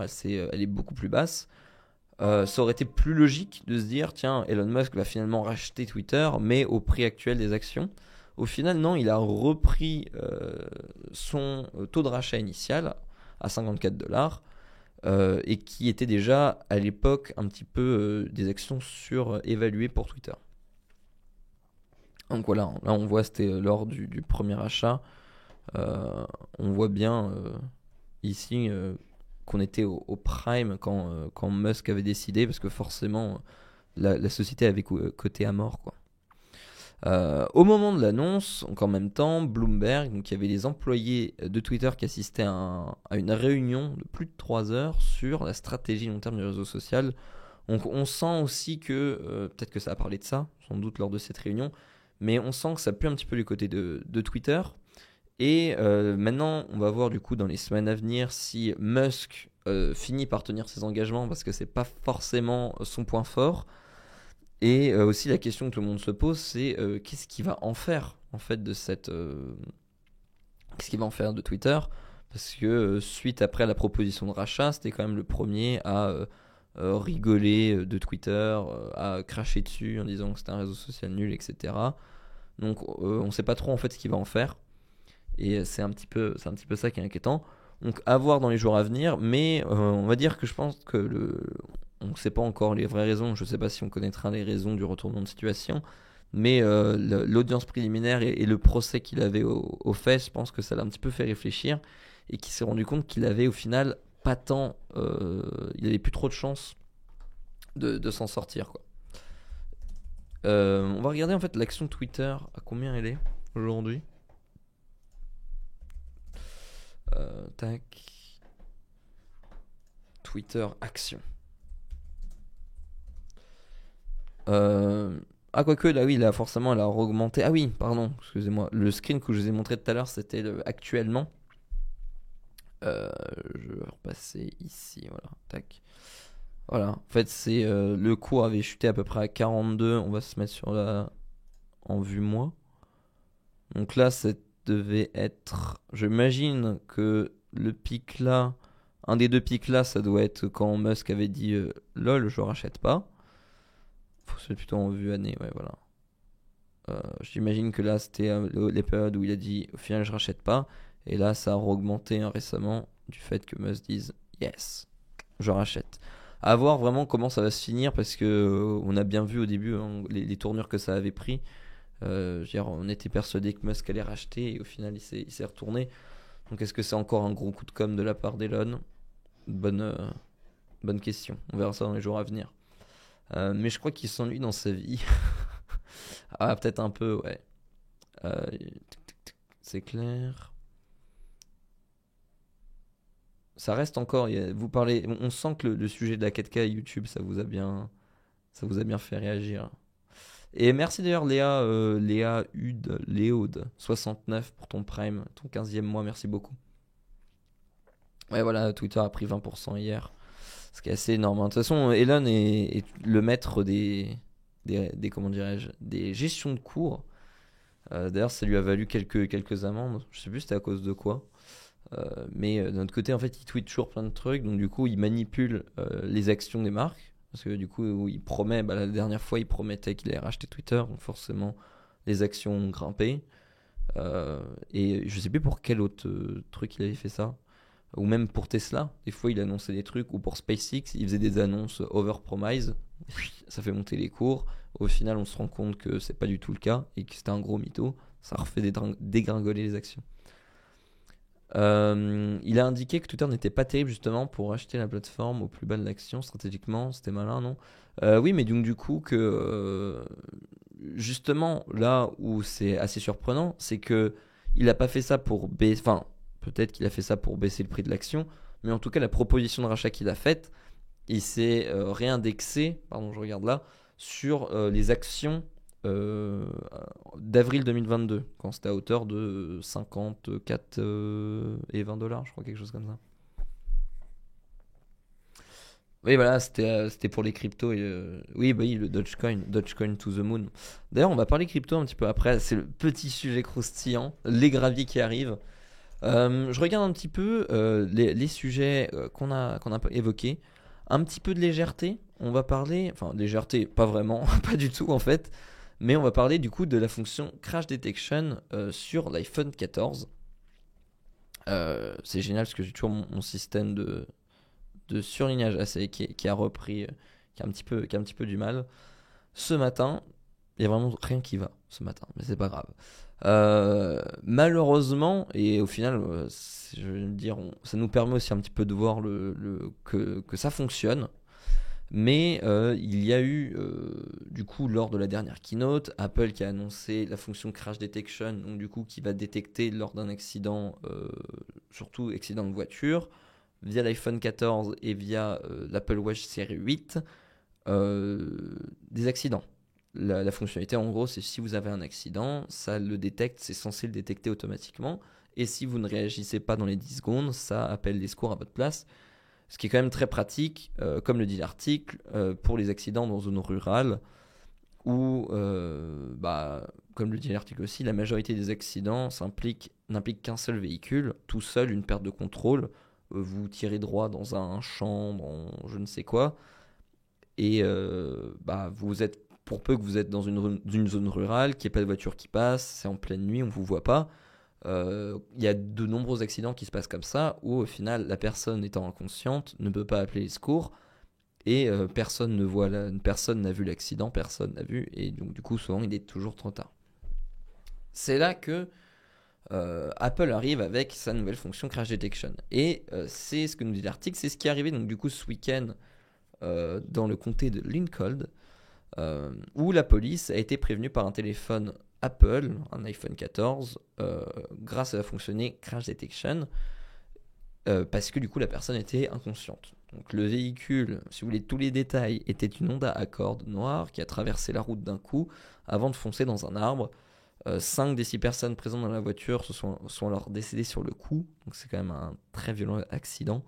S1: elle est beaucoup plus basse. Ça aurait été plus logique de se dire tiens, Elon Musk va finalement racheter Twitter, mais au prix actuel des actions. Au final, non, il a repris son taux de rachat initial à 54 dollars et qui était déjà à l'époque un petit peu des actions surévaluées pour Twitter. Donc voilà, là on voit c'était lors du premier achat. On voit bien ici qu'on était au prime quand Musk avait décidé, parce que forcément la société avait coté à mort, quoi. Au moment de l'annonce, donc en même temps, Bloomberg, donc il y avait les employés de Twitter qui assistaient à une réunion de plus de 3 heures sur la stratégie long terme du réseau social. Donc on sent aussi que, peut-être que ça a parlé de ça, sans doute lors de cette réunion, mais on sent que ça pue un petit peu du côté de Twitter. Et maintenant, on va voir du coup dans les semaines à venir si Musk finit par tenir ses engagements, parce que c'est pas forcément son point fort. Et aussi la question que tout le monde se pose, c'est qu'est-ce qu'il va en faire en fait de cette, qu'est-ce qu'il va en faire de Twitter, parce que suite après la proposition de rachat, c'était quand même le premier à rigoler de Twitter, à cracher dessus en disant que c'était un réseau social nul, etc. Donc on sait pas trop en fait ce qu'il va en faire. Et c'est un petit peu ça qui est inquiétant. Donc à voir dans les jours à venir, mais on va dire que je pense que on ne sait pas encore les vraies raisons. Je ne sais pas si on connaîtra les raisons du retournement de situation, mais l'audience préliminaire et le procès qu'il avait au fait, je pense que ça l'a un petit peu fait réfléchir et qu'il s'est rendu compte qu'il avait au final pas tant, il avait plus trop de chances de s'en sortir, quoi. On va regarder en fait l'action Twitter, à combien elle est aujourd'hui. Tac. Twitter action. Ah, quoique, là, oui, là, forcément, elle a augmenté. Ah, oui, pardon, excusez-moi. Le screen que je vous ai montré tout à l'heure, c'était actuellement. Je vais repasser ici, voilà. Tac. Voilà, en fait, c'est le cours avait chuté à peu près à 42. On va se mettre sur en vue mois. Donc là, ça devait être. J'imagine que le pic là, un des deux pics là, ça doit être quand Musk avait dit lol, je rachète pas. C'est plutôt en vue année, ouais, voilà. J'imagine que là, c'était les périodes où il a dit au final, je rachète pas. Et là, ça a augmenté récemment du fait que Musk dise yes, je rachète. À voir vraiment comment ça va se finir, parce que on a bien vu au début les tournures que ça avait pris. On était persuadé que Musk allait racheter et au final il s'est retourné. Donc est-ce que c'est encore un gros coup de com' de la part d'Elon? Bonne question. On verra ça dans les jours à venir. Mais je crois qu'il s'ennuie dans sa vie. Ah, peut-être un peu, ouais. C'est clair. Ça reste encore. Vous parlez. On sent que le sujet de la 4K YouTube, ça vous a bien fait réagir. Et merci d'ailleurs Léaude 69 pour ton Prime, ton 15e mois, merci beaucoup. Ouais, voilà, Twitter a pris 20% hier, ce qui est assez énorme, hein. De toute façon, Elon est le maître des comment dirais-je, des gestions de cours. D'ailleurs, ça lui a valu quelques amendes. Je sais plus c'était à cause de quoi. Mais d'un autre côté, en fait, il tweet toujours plein de trucs. Donc, du coup, il manipule les actions des marques. Parce que du coup, il promet, la dernière fois, il promettait qu'il allait racheter Twitter. Donc, forcément, les actions ont grimpé. Et je sais plus pour quel autre truc il avait fait ça. Ou même pour Tesla. Des fois, il annonçait des trucs. Ou pour SpaceX, il faisait des annonces overpromise. Ça fait monter les cours. Au final, on se rend compte que c'est pas du tout le cas. Et que c'était un gros mytho. Ça refait dégringoler les actions. Il a indiqué que Twitter n'était pas terrible justement pour acheter la plateforme au plus bas de l'action stratégiquement. C'était malin, non? Oui, mais donc du coup que justement là où c'est assez surprenant, c'est que il a pas fait ça pour baisser. Enfin, peut-être qu'il a fait ça pour baisser le prix de l'action, mais en tout cas la proposition de rachat qu'il a faite, il s'est réindexé. Pardon, je regarde là sur les actions euh, d'avril 2022, quand c'était à hauteur de 54 et 20 dollars, je crois, quelque chose comme ça. Oui, voilà, c'était pour les cryptos. Et, oui, bah oui, le Dogecoin to the moon. D'ailleurs, on va parler crypto un petit peu après. C'est le petit sujet croustillant, les graviers qui arrivent. Je regarde un petit peu les sujets qu'on a évoqués. Un petit peu de légèreté. On va parler, enfin, légèreté, pas vraiment, pas du tout en fait. Mais on va parler du coup de la fonction Crash Detection sur l'iPhone 14. C'est génial parce que j'ai toujours mon système de surlignage AC qui a repris, qui a un petit peu du mal. Ce matin, il n'y a vraiment rien qui va ce matin, mais c'est pas grave. Malheureusement, et au final, je veux dire, ça nous permet aussi un petit peu de voir que ça fonctionne. Mais il y a eu, du coup, lors de la dernière keynote, Apple qui a annoncé la fonction Crash Detection, donc du coup, qui va détecter lors d'un accident, surtout accident de voiture, via l'iPhone 14 et via l'Apple Watch série 8, des accidents. La fonctionnalité, en gros, c'est si vous avez un accident, ça le détecte, c'est censé le détecter automatiquement. Et si vous ne réagissez pas dans les 10 secondes, ça appelle les secours à votre place. Ce qui est quand même très pratique, comme le dit l'article, pour les accidents dans zone rurale, où, comme le dit l'article aussi, la majorité des accidents n'impliquent qu'un seul véhicule, tout seul, une perte de contrôle. Vous tirez droit dans un champ, dans je ne sais quoi, et vous êtes, pour peu que vous êtes dans une zone rurale, qu'il n'y ait pas de voiture qui passe, c'est en pleine nuit, on ne vous voit pas. Il y a de nombreux accidents qui se passent comme ça, où au final, la personne étant inconsciente ne peut pas appeler les secours, et personne n'a vu l'accident, personne n'a vu, et donc du coup, souvent, il est toujours trop tard. C'est là que Apple arrive avec sa nouvelle fonction Crash Detection. Et c'est ce que nous dit l'article, c'est ce qui est arrivé donc du coup ce week-end dans le comté de Lincoln, où la police a été prévenue par un téléphone Apple, un iPhone 14, grâce à la fonctionnalité Crash Detection, parce que du coup la personne était inconsciente. Donc le véhicule, si vous voulez tous les détails, était une Honda Accord noire qui a traversé la route d'un coup avant de foncer dans un arbre. 5 des 6 personnes présentes dans la voiture sont alors décédées sur le coup, donc c'est quand même un très violent accident,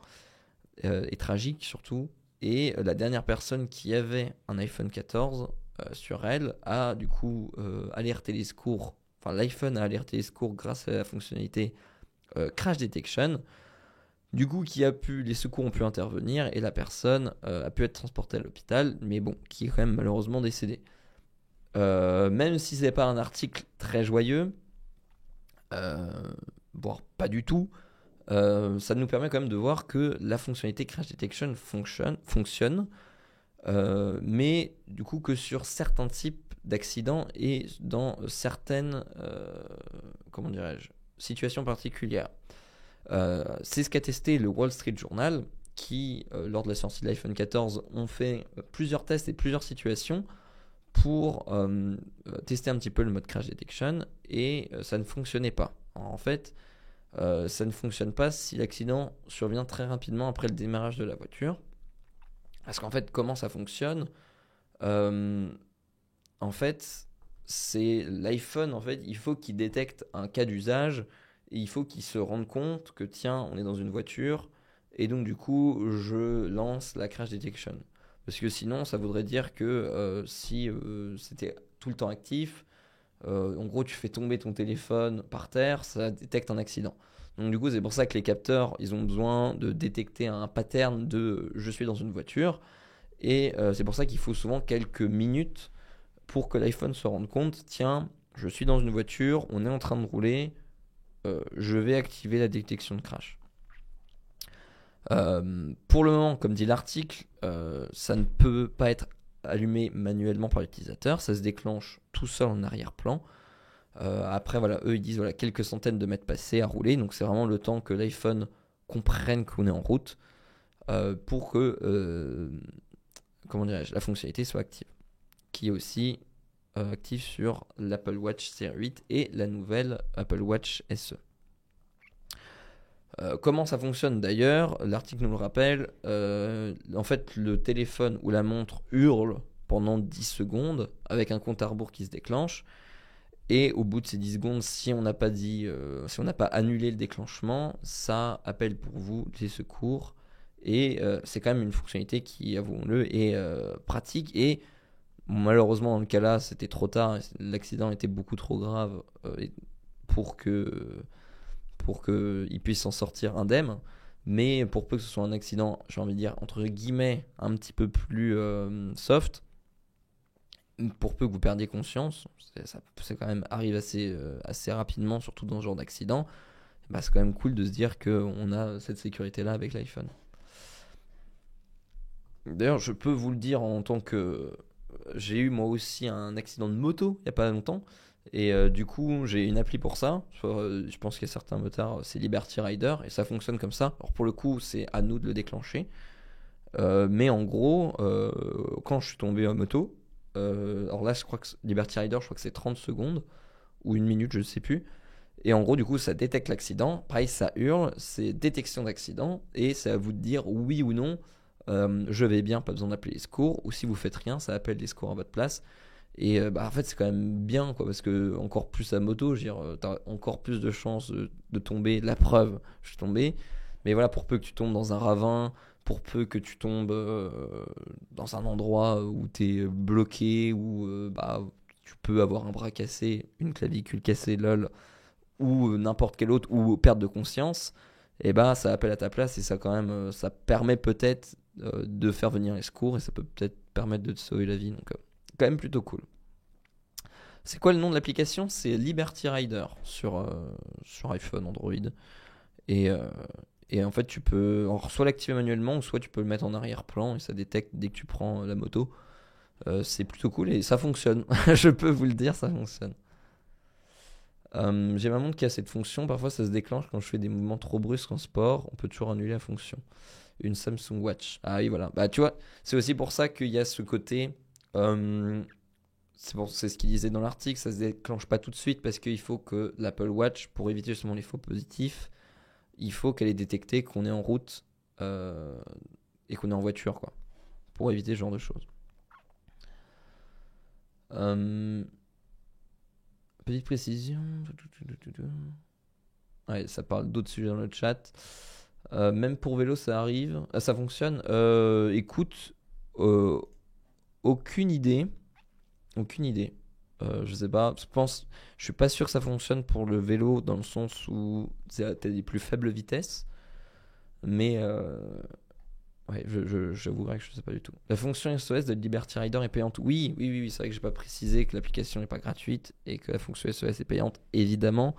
S1: et tragique surtout. Et la dernière personne qui avait un iPhone 14 sur elle a du coup alerté les secours. Enfin, l'iPhone a alerté les secours grâce à la fonctionnalité Crash Detection. Du coup, les secours ont pu intervenir et la personne a pu être transportée à l'hôpital, mais bon, qui est quand même malheureusement décédée. Même si c'est pas un article très joyeux, euh, voire pas du tout, ça nous permet quand même de voir que la fonctionnalité Crash Detection fonctionne, mais du coup que sur certains types d'accidents et dans certaines, comment dirais-je, situations particulières. C'est ce qu'a testé le Wall Street Journal, qui, lors de la sortie de l'iPhone 14, ont fait plusieurs tests et plusieurs situations pour tester un petit peu le mode Crash Detection, et ça ne fonctionnait pas. En fait, ça ne fonctionne pas si l'accident survient très rapidement après le démarrage de la voiture. Parce qu'en fait, comment ça fonctionne? Euh, En fait, c'est l'iPhone, en fait, il faut qu'il détecte un cas d'usage, et il faut qu'il se rende compte que tiens, on est dans une voiture, et donc du coup, je lance la crash detection. Parce que sinon, ça voudrait dire que si c'était tout le temps actif, En gros, tu fais tomber ton téléphone par terre, ça détecte un accident. Donc du coup, c'est pour ça que les capteurs, ils ont besoin de détecter un pattern de je suis dans une voiture. Et c'est pour ça qu'il faut souvent quelques minutes pour que l'iPhone se rende compte, tiens, je suis dans une voiture, on est en train de rouler, je vais activer la détection de crash. Pour le moment, comme dit l'article, ça ne peut pas être allumé manuellement par l'utilisateur, ça se déclenche tout seul en arrière-plan. Après, voilà, eux ils disent voilà, quelques centaines de mètres passés à rouler, donc c'est vraiment le temps que l'iPhone comprenne qu'on est en route pour que comment dirais-je, la fonctionnalité soit active, qui est aussi active sur l'Apple Watch Series 8 et la nouvelle Apple Watch SE. Comment ça fonctionne d'ailleurs? L'article nous le rappelle. En fait, le téléphone ou la montre hurle pendant 10 secondes avec un compte à rebours qui se déclenche. Et au bout de ces 10 secondes, si on n'a pas si on n'a pas annulé le déclenchement, ça appelle pour vous les secours. Et c'est quand même une fonctionnalité qui, avouons-le, est pratique. Et malheureusement, dans le cas là, c'était trop tard. L'accident était beaucoup trop grave pour qu'il puisse s'en sortir indemne. Mais pour peu que ce soit un accident, j'ai envie de dire, entre guillemets, un petit peu plus soft, pour peu que vous perdiez conscience, c'est quand même arrive assez rapidement, surtout dans ce genre d'accident, bah c'est quand même cool de se dire qu'on a cette sécurité-là avec l'iPhone. D'ailleurs, je peux vous le dire en tant que... J'ai eu moi aussi un accident de moto il n'y a pas longtemps. Et du coup, j'ai une appli pour ça. Je pense qu'il y a certains motards, c'est Liberty Rider. Et ça fonctionne comme ça. Alors pour le coup, c'est à nous de le déclencher. Mais en gros, quand je suis tombé en moto, alors là, je crois que Liberty Rider, je crois que c'est 30 secondes ou une minute, je ne sais plus. Et en gros, du coup, ça détecte l'accident. Pareil, ça hurle, c'est détection d'accident. Et c'est à vous de dire oui ou non, je vais bien, pas besoin d'appeler les secours. Ou si vous faites rien, ça appelle les secours à votre place. Et en fait, c'est quand même bien, quoi, parce que encore plus à moto, je veux dire, t'as encore plus de chances de tomber. La preuve, je suis tombé. Mais voilà, pour peu que tu tombes dans un ravin, pour peu que tu tombes dans un endroit où tu es bloqué, où tu peux avoir un bras cassé, une clavicule cassée, lol, ou n'importe quel autre, ou perte de conscience, et bah ça appelle à ta place et ça quand même, ça permet peut-être de faire venir les secours et ça peut peut-être permettre de te sauver la vie. Donc quand même plutôt cool. C'est quoi le nom de l'application? C'est Liberty Rider sur iPhone, Android. Et, euh, et en fait, tu peux soit l'activer manuellement, ou soit tu peux le mettre en arrière-plan et ça détecte dès que tu prends la moto. C'est plutôt cool et ça fonctionne. Je peux vous le dire, ça fonctionne. J'ai ma montre qui a cette fonction. Parfois, ça se déclenche quand je fais des mouvements trop brusques en sport. On peut toujours annuler la fonction. Une Samsung Watch. Ah oui, voilà. Bah, tu vois, c'est aussi pour ça qu'il y a ce côté. C'est ce qu'il disait dans l'article. Ça se déclenche pas tout de suite parce qu'il faut que l'Apple Watch, pour éviter justement les faux positifs, il faut qu'elle ait détecté qu'on est en route et qu'on est en voiture, quoi, pour éviter ce genre de choses. Petite précision. Ouais, ça parle d'autres sujets dans le chat. Même pour vélo, ça arrive. Ça fonctionne. Écoute, aucune idée. Aucune idée. Je sais pas. Je suis pas sûr que ça fonctionne pour le vélo dans le sens où t'as des plus faibles vitesses. Mais ouais, j'avouerai que je sais pas du tout. La fonction SOS de Liberty Rider est payante. Oui, c'est vrai que j'ai pas précisé que l'application n'est pas gratuite et que la fonction SOS est payante, évidemment.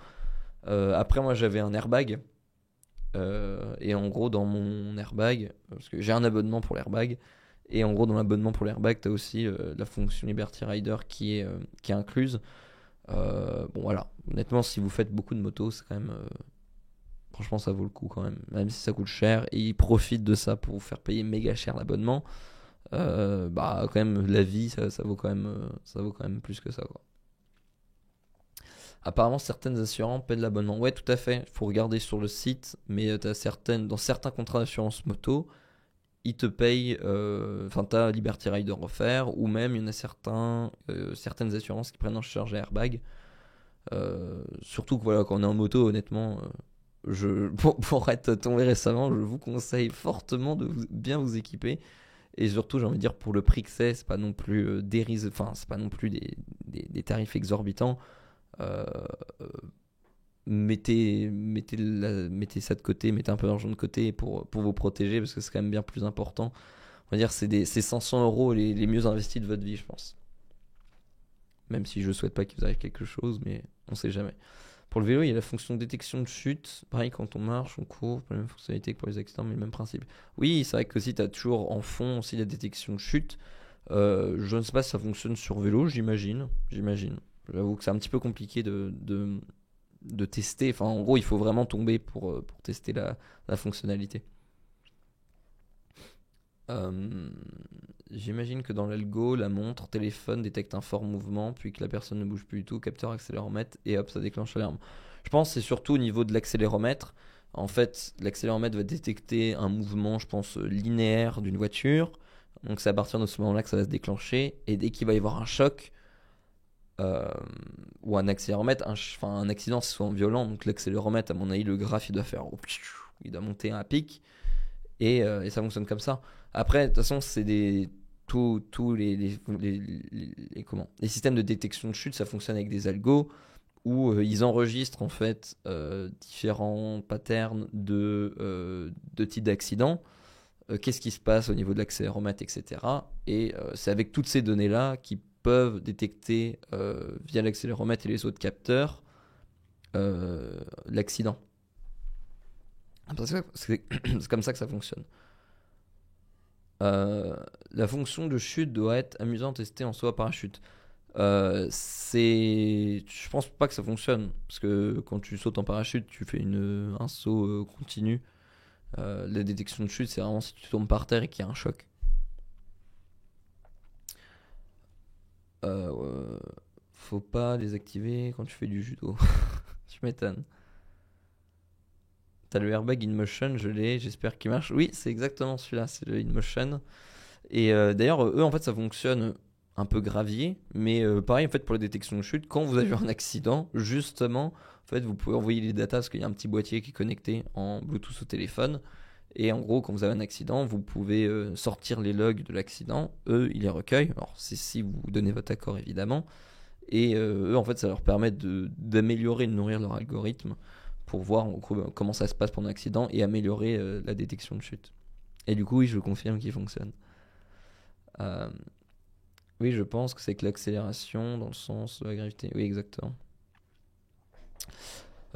S1: Après, moi, j'avais un airbag. Et en gros, dans mon airbag, parce que j'ai un abonnement pour l'airbag, et en gros, dans l'abonnement pour l'airbag, tu as aussi la fonction Liberty Rider qui est incluse. Bon, voilà. Honnêtement, si vous faites beaucoup de motos, c'est quand même. Franchement, ça vaut le coup quand même. Même si ça coûte cher, et ils profitent de ça pour vous faire payer méga cher l'abonnement. Quand même, la vie, ça vaut quand même plus que ça, quoi. Apparemment, certaines assurances paient de l'abonnement. Ouais, tout à fait. Il faut regarder sur le site, mais dans certains contrats d'assurance moto, ils te payent. T'as Liberty Rider offert, ou même il y en a certaines assurances qui prennent en charge l'airbag. Surtout que voilà, quand on est en moto, honnêtement, pour être tombé récemment, je vous conseille fortement de bien vous équiper. Et surtout, j'ai envie de dire, pour le prix que c'est pas non plus c'est pas non plus des tarifs exorbitants. euh, mettez ça de côté, mettez un peu d'argent de côté pour vous protéger, parce que c'est quand même bien plus important. On va dire c'est 500 euros les mieux investis de votre vie, je pense. Même si je souhaite pas qu'il vous arrive quelque chose, mais on sait jamais. Pour le vélo, il y a la fonction de détection de chute. Pareil, quand on marche, on court, pas la même fonctionnalité que pour les accidents, mais le même principe. Oui, c'est vrai que si tu as toujours en fond aussi la détection de chute, je ne sais pas si ça fonctionne sur vélo, j'imagine. J'avoue que c'est un petit peu compliqué de tester. Enfin, en gros, il faut vraiment tomber pour tester la fonctionnalité. Euh, J'imagine que dans l'algo, la montre, téléphone détecte un fort mouvement, puis que la personne ne bouge plus du tout, capteur, accéléromètre, et hop, ça déclenche l'alarme. Je pense que c'est surtout au niveau de l'accéléromètre. En fait, l'accéléromètre va détecter un mouvement, je pense, linéaire d'une voiture. Donc c'est à partir de ce moment-là que ça va se déclencher. Et dès qu'il va y avoir un choc, euh, ou un accéléromètre, enfin un accident c'est souvent violent, donc l'accéléromètre, à mon avis, le graphe il doit faire, il doit monter à un pic. Et ça fonctionne comme ça. Après, de toute façon, c'est tous les systèmes de détection de chute, ça fonctionne avec des algos où ils enregistrent en fait différents patterns de types d'accidents. Qu'est-ce qui se passe au niveau de l'accéléromètre, etc. Et c'est avec toutes ces données-là qu'ils peuvent détecter via l'accéléromètre et les autres capteurs l'accident. C'est comme ça que ça fonctionne. La fonction de chute doit être amusante à tester en saut à parachute. Je pense pas que ça fonctionne parce que quand tu sautes en parachute, tu fais un saut continu. La détection de chute, c'est vraiment si tu tombes par terre et qu'il y a un choc. Faut pas les activer quand tu fais du judo. Tu m'étonnes. T'as le airbag InMotion, je l'ai, j'espère qu'il marche. Oui, c'est exactement celui-là, c'est le InMotion. Et d'ailleurs, eux, en fait, ça fonctionne un peu gravier, mais pareil, en fait, pour la détection de chute, quand vous avez eu un accident, justement, en fait, vous pouvez envoyer les datas parce qu'il y a un petit boîtier qui est connecté en Bluetooth au téléphone. Et en gros, quand vous avez un accident, vous pouvez sortir les logs de l'accident. Eux, ils les recueillent. Alors, c'est si vous donnez votre accord, évidemment. Et eux, en fait, ça leur permet d'améliorer et de nourrir leur algorithme pour voir en gros, comment ça se passe pendant l'accident et améliorer la détection de chute. Et du coup, oui, je confirme qu'il fonctionne. Euh, oui, je pense que c'est que l'accélération dans le sens de la gravité. Oui, exactement.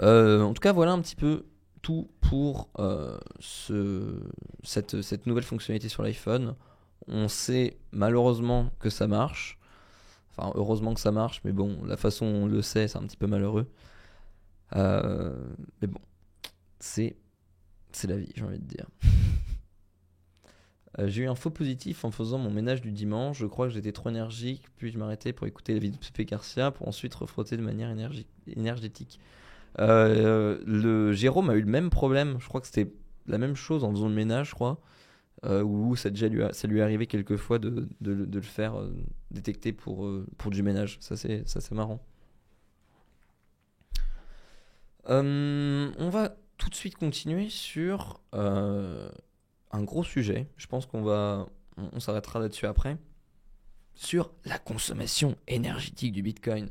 S1: En tout cas, voilà un petit peu tout pour cette nouvelle fonctionnalité sur l'iPhone. On sait malheureusement que ça marche. Enfin, heureusement que ça marche, mais bon, la façon dont on le sait, c'est un petit peu malheureux. Mais bon, c'est la vie, j'ai envie de dire. J'ai eu un faux positif en faisant mon ménage du dimanche. Je crois que j'étais trop énergique, puis je m'arrêtais pour écouter la vidéo de Pepe Garcia pour ensuite refrotter de manière énergétique. Le Jérôme a eu le même problème. Je crois que c'était la même chose en faisant le ménage, je crois. Où ça lui est arrivé quelques fois de le faire détecter pour du ménage. Ça, c'est marrant. On va tout de suite continuer sur un gros sujet. Je pense on s'arrêtera là-dessus après. Sur la consommation énergétique du Bitcoin.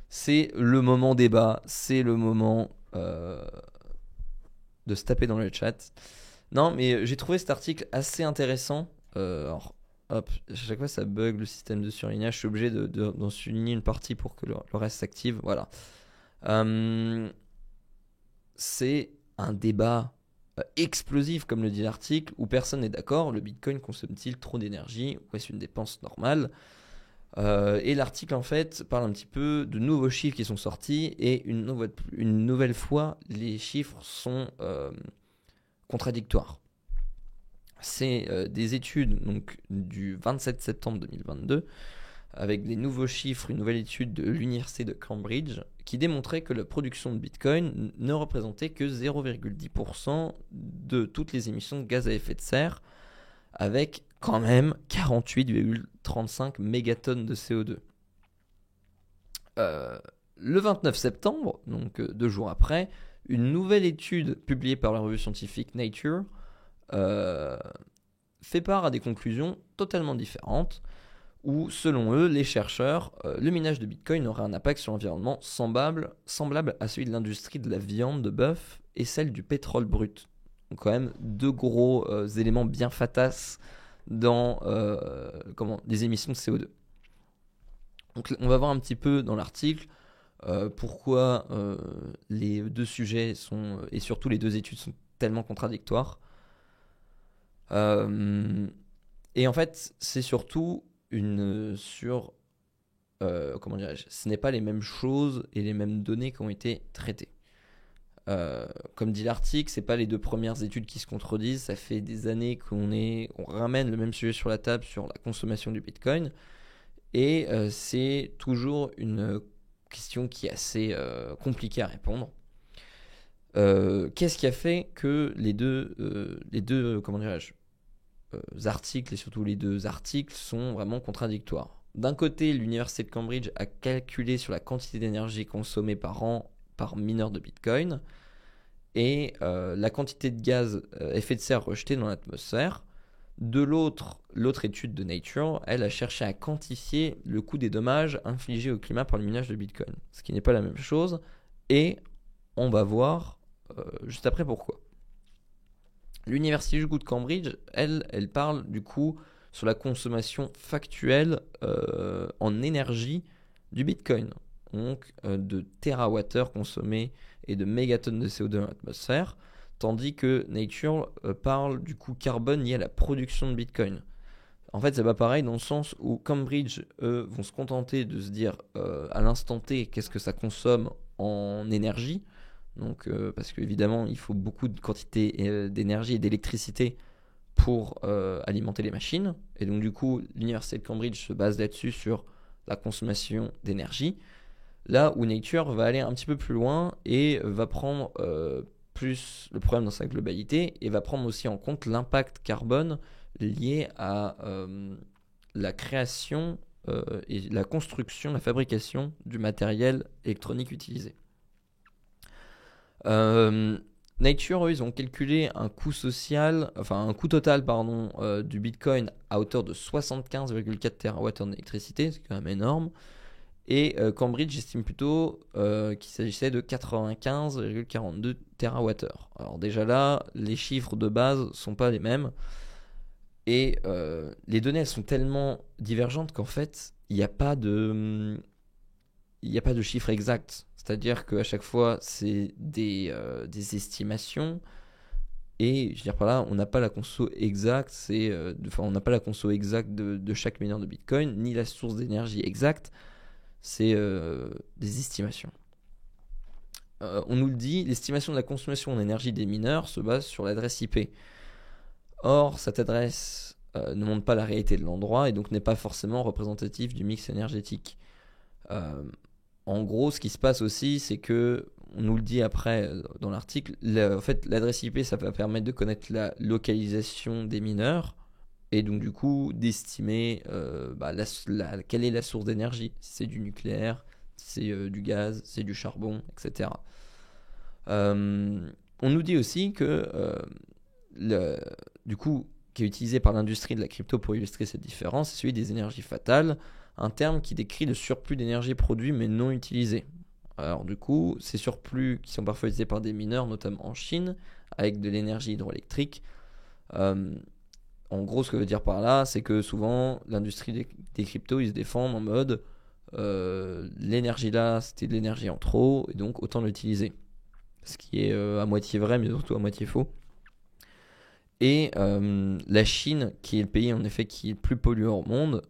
S1: C'est le moment débat, c'est le moment de se taper dans le chat. Non, mais j'ai trouvé cet article assez intéressant. Alors, hop, à chaque fois ça bug le système de surlignage. Je suis obligé d'en souligner une partie pour que le reste s'active. Voilà. C'est un débat explosif, comme le dit l'article, où personne n'est d'accord. Le Bitcoin consomme-t-il trop d'énergie ou est-ce une dépense normale? Et l'article, en fait, parle un petit peu de nouveaux chiffres qui sont sortis et une nouvelle fois, les chiffres sont contradictoires. C'est des études donc, du 27 septembre 2022 avec des nouveaux chiffres, une nouvelle étude de l'université de Cambridge qui démontrait que la production de Bitcoin ne représentait que 0,10% de toutes les émissions de gaz à effet de serre, avec quand même 48,35 mégatonnes de CO2. Le 29 septembre, donc 2 jours après, une nouvelle étude publiée par la revue scientifique Nature fait part à des conclusions totalement différentes, où, selon eux, les chercheurs, le minage de Bitcoin aurait un impact sur l'environnement semblable à celui de l'industrie de la viande de bœuf et celle du pétrole brut. Donc quand même deux gros éléments bien fatas dans les émissions de CO2. Donc on va voir un petit peu dans l'article pourquoi les deux sujets et surtout les deux études sont tellement contradictoires. Et en fait, c'est surtout ce n'est pas les mêmes choses et les mêmes données qui ont été traitées. Comme dit l'article, c'est pas les deux premières études qui se contredisent. Ça fait des années qu'on ramène le même sujet sur la table sur la consommation du Bitcoin, et c'est toujours une question qui est assez compliquée à répondre. Qu'est-ce qui a fait que les deux articles, et surtout les deux articles, sont vraiment contradictoires? D'un côté, l'université de Cambridge a calculé sur la quantité d'énergie consommée par an par mineur de Bitcoin et la quantité de gaz à effet de serre rejeté dans l'atmosphère. De l'autre étude de Nature, elle a cherché à quantifier le coût des dommages infligés au climat par le minage de Bitcoin, ce qui n'est pas la même chose, et on va voir juste après pourquoi. L'université de Cambridge, elle parle du coup sur la consommation factuelle en énergie du Bitcoin, donc de térawattheures consommés et de mégatonnes de CO2 dans l'atmosphère, tandis que Nature parle du coût carbone lié à la production de Bitcoin. En fait, c'est pas pareil dans le sens où Cambridge, eux, vont se contenter de se dire à l'instant T qu'est-ce que ça consomme en énergie. Donc, parce qu'évidemment, il faut beaucoup de quantité d'énergie et d'électricité pour alimenter les machines. Et donc, du coup, l'université de Cambridge se base là-dessus sur la consommation d'énergie. Là où Nature va aller un petit peu plus loin et va prendre plus le problème dans sa globalité et va prendre aussi en compte l'impact carbone lié à la création et la construction, la fabrication du matériel électronique utilisé. Nature, eux, ils ont calculé un coût total du Bitcoin à hauteur de 75,4 TWh d'électricité, c'est quand même énorme. Et Cambridge estime plutôt qu'il s'agissait de 95,42 TWh. Alors déjà là, les chiffres de base sont pas les mêmes. Et les données, elles sont tellement divergentes qu'en fait, il n'y a pas de chiffre exact. C'est-à-dire qu'à chaque fois, c'est des estimations. Et je veux dire par là, on n'a pas la conso exacte. On n'a pas la conso exacte de chaque mineur de Bitcoin, ni la source d'énergie exacte. C'est des estimations. On nous le dit, l'estimation de la consommation en énergie des mineurs se base sur l'adresse IP. Or, cette adresse ne montre pas la réalité de l'endroit et donc n'est pas forcément représentative du mix énergétique. En gros, ce qui se passe aussi, c'est que, on nous le dit après dans l'article, en fait, l'adresse IP, ça va permettre de connaître la localisation des mineurs et donc du coup d'estimer quelle est la source d'énergie. Si c'est du nucléaire, si c'est du gaz, si c'est du charbon, etc. On nous dit aussi que du coup, qui est utilisé par l'industrie de la crypto pour illustrer cette différence, c'est celui des énergies fatales, un terme qui décrit le surplus d'énergie produit mais non utilisé. Alors du coup, ces surplus qui sont parfois utilisés par des mineurs, notamment en Chine, avec de l'énergie hydroélectrique. En gros, ce que veut dire par là, c'est que souvent, l'industrie des cryptos, ils se défendent en mode l'énergie là, c'était de l'énergie en trop, et donc autant l'utiliser. Ce qui est à moitié vrai, mais surtout à moitié faux. Et la Chine, qui est le pays en effet qui est le plus polluant au monde,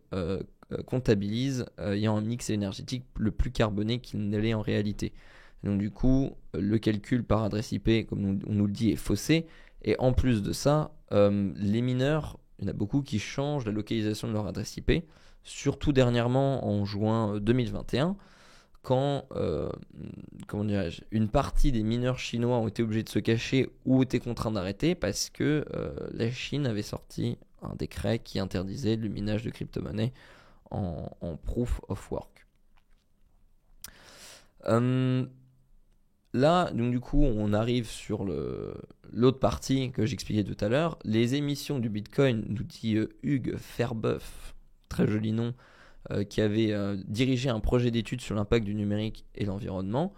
S1: comptabilise ayant un mix énergétique le plus carboné qu'il ne l'est en réalité. Donc du coup, le calcul par adresse IP, comme on nous le dit, est faussé. Et en plus de ça, les mineurs, il y en a beaucoup qui changent la localisation de leur adresse IP, surtout dernièrement en juin 2021, quand une partie des mineurs chinois ont été obligés de se cacher ou étaient contraints d'arrêter parce que la Chine avait sorti un décret qui interdisait le minage de crypto-monnaies en proof of work. Là, donc du coup, on arrive sur l'autre partie que j'expliquais tout à l'heure. Les émissions du Bitcoin, nous dit Hugues Fairboeuf, très joli nom, qui avait dirigé un projet d'étude sur l'impact du numérique et l'environnement,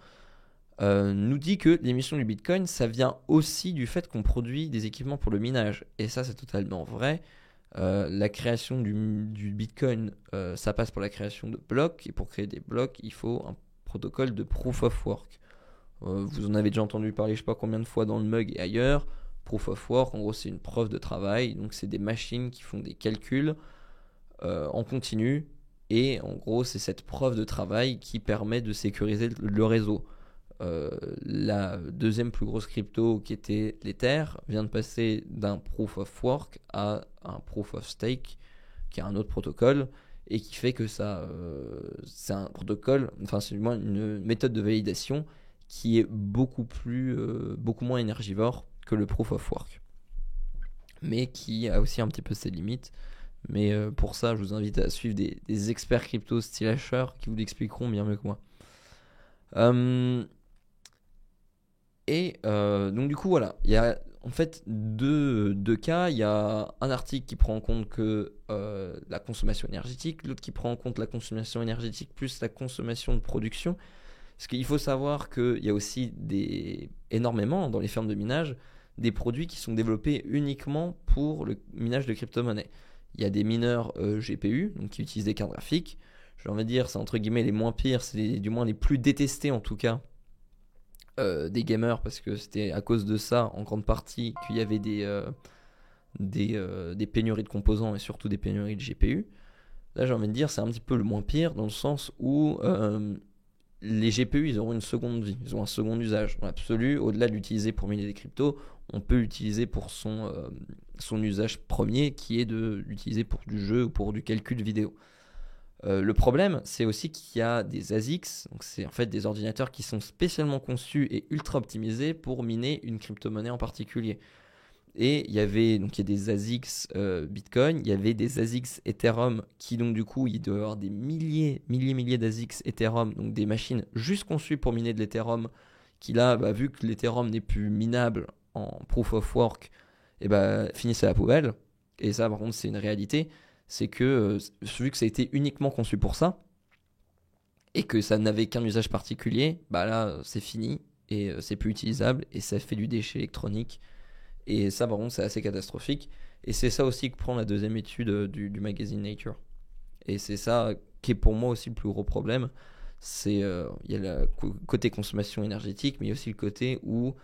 S1: nous dit que l'émission du Bitcoin, ça vient aussi du fait qu'on produit des équipements pour le minage. Et ça, c'est totalement vrai. La création du Bitcoin, ça passe par la création de blocs. Et pour créer des blocs, il faut un protocole de Proof of Work. Vous en avez déjà entendu parler, je sais pas combien de fois dans le mug et ailleurs. Proof of Work, en gros, c'est une preuve de travail. Donc, c'est des machines qui font des calculs en continu. Et en gros, c'est cette preuve de travail qui permet de sécuriser le réseau. La deuxième plus grosse crypto, qui était l'Ether, vient de passer d'un Proof of Work à un Proof of Stake, qui est un autre protocole, et qui fait que ça, c'est un protocole, enfin c'est du moins une méthode de validation qui est beaucoup moins énergivore que le Proof of Work, mais qui a aussi un petit peu ses limites. Mais pour ça, je vous invite à suivre des experts crypto style Asher qui vous l'expliqueront bien mieux que moi. Donc du coup voilà, il y a en fait deux cas. Il y a un article qui prend en compte que la consommation énergétique, l'autre qui prend en compte la consommation énergétique plus la consommation de production. Parce qu'il faut savoir qu'il y a aussi énormément dans les fermes de minage des produits qui sont développés uniquement pour le minage de crypto-monnaies. Il y a des mineurs GPU, donc qui utilisent des cartes graphiques. Je vais dire, c'est entre guillemets les moins pires, c'est du moins les plus détestés en tout cas des gamers, parce que c'était à cause de ça en grande partie qu'il y avait des pénuries de composants et surtout des pénuries de GPU. Là j'ai envie de dire c'est un petit peu le moins pire dans le sens où les GPU ils auront une seconde vie, ils ont un second usage dans l'absolu. Au-delà de l'utiliser pour miner des cryptos, on peut l'utiliser pour son usage premier qui est de l'utiliser pour du jeu ou pour du calcul vidéo. Le problème, c'est aussi qu'il y a des ASICs, donc c'est en fait des ordinateurs qui sont spécialement conçus et ultra optimisés pour miner une crypto-monnaie en particulier. Et il y a des ASICs Bitcoin, il y avait des ASICs Ethereum qui donc du coup il doit y avoir des milliers d'ASICs Ethereum, donc des machines juste conçues pour miner de l'Ethereum, qui là, vu que l'Ethereum n'est plus minable en Proof of Work, et finissent à la poubelle. Et ça par contre c'est une réalité. C'est que vu que ça a été uniquement conçu pour ça, et que ça n'avait qu'un usage particulier, là c'est fini, et c'est plus utilisable, et ça fait du déchet électronique. Et ça par contre c'est assez catastrophique. Et c'est ça aussi que prend la deuxième étude du magazine Nature. Et c'est ça qui est pour moi aussi le plus gros problème. C'est il y a le côté consommation énergétique, mais il y a aussi le côté où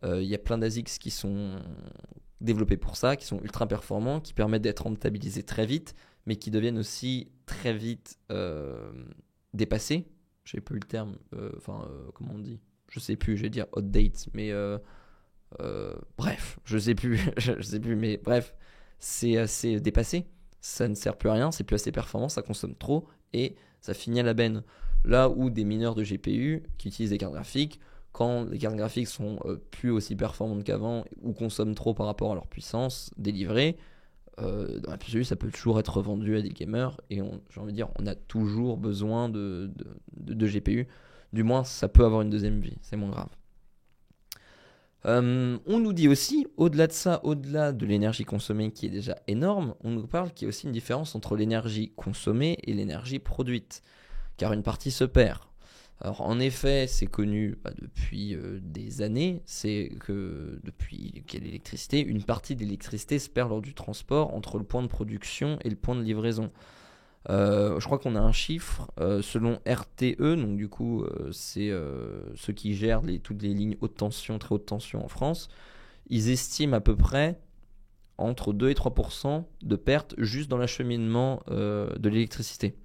S1: il y a plein d'ASICs qui sont développés pour ça, qui sont ultra performants, qui permettent d'être rentabilisés très vite, mais qui deviennent aussi très vite dépassés. Je sais plus le terme, comment on dit, je sais plus, je vais dire outdate, mais bref, je sais plus, mais bref, c'est assez dépassé, ça ne sert plus à rien, c'est plus assez performant, ça consomme trop et ça finit à la benne. Là où des mineurs de GPU qui utilisent des cartes graphiques, quand les cartes graphiques sont plus aussi performantes qu'avant ou consomment trop par rapport à leur puissance délivrée, dans l'absolu ça peut toujours être revendu à des gamers et j'ai envie de dire on a toujours besoin de GPU, du moins ça peut avoir une deuxième vie, c'est moins grave. On nous dit aussi, au-delà de ça, au-delà de l'énergie consommée qui est déjà énorme, on nous parle qu'il y a aussi une différence entre l'énergie consommée et l'énergie produite, car une partie se perd. Alors en effet, c'est connu depuis des années, c'est que depuis qu'il y a l'électricité, une partie de l'électricité se perd lors du transport entre le point de production et le point de livraison. Je crois qu'on a un chiffre selon RTE, donc du coup c'est ceux qui gèrent toutes les lignes haute tension, très haute tension en France. Ils estiment à peu près entre 2 et 3% de pertes juste dans l'acheminement de l'électricité.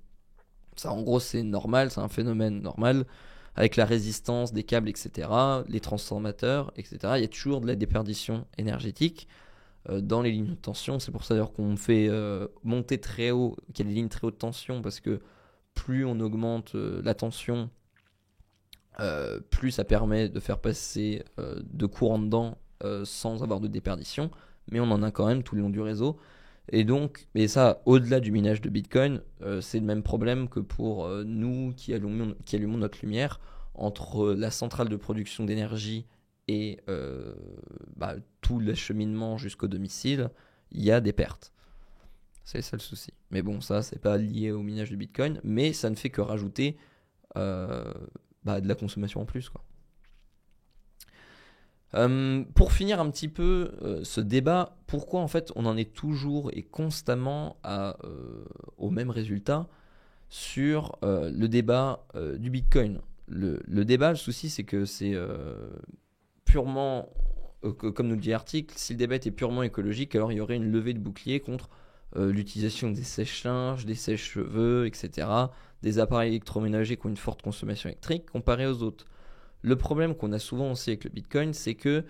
S1: Ça en gros c'est normal, c'est un phénomène normal avec la résistance des câbles, etc., les transformateurs, etc. Il y a toujours de la déperdition énergétique dans les lignes de tension. C'est pour ça d'ailleurs qu'on fait monter très haut, qu'il y a des lignes très haute tension, parce que plus on augmente la tension, plus ça permet de faire passer de courant dedans sans avoir de déperdition, mais on en a quand même tout le long du réseau. Et donc, mais ça, au-delà du minage de Bitcoin, c'est le même problème que pour nous qui allumons notre lumière, entre la centrale de production d'énergie et tout l'acheminement jusqu'au domicile, il y a des pertes. C'est ça le souci. Mais bon, ça, c'est pas lié au minage du Bitcoin, mais ça ne fait que rajouter de la consommation en plus, quoi. Pour finir un petit peu ce débat, pourquoi en fait on en est toujours et constamment au même résultat sur le débat du Bitcoin. Le débat, le souci, c'est que c'est purement, comme nous le dit l'article, si le débat était purement écologique, alors il y aurait une levée de bouclier contre l'utilisation des sèche-linges, des sèche-cheveux, etc., des appareils électroménagers qui ont une forte consommation électrique comparée aux autres. Le problème qu'on a souvent aussi avec le Bitcoin, c'est que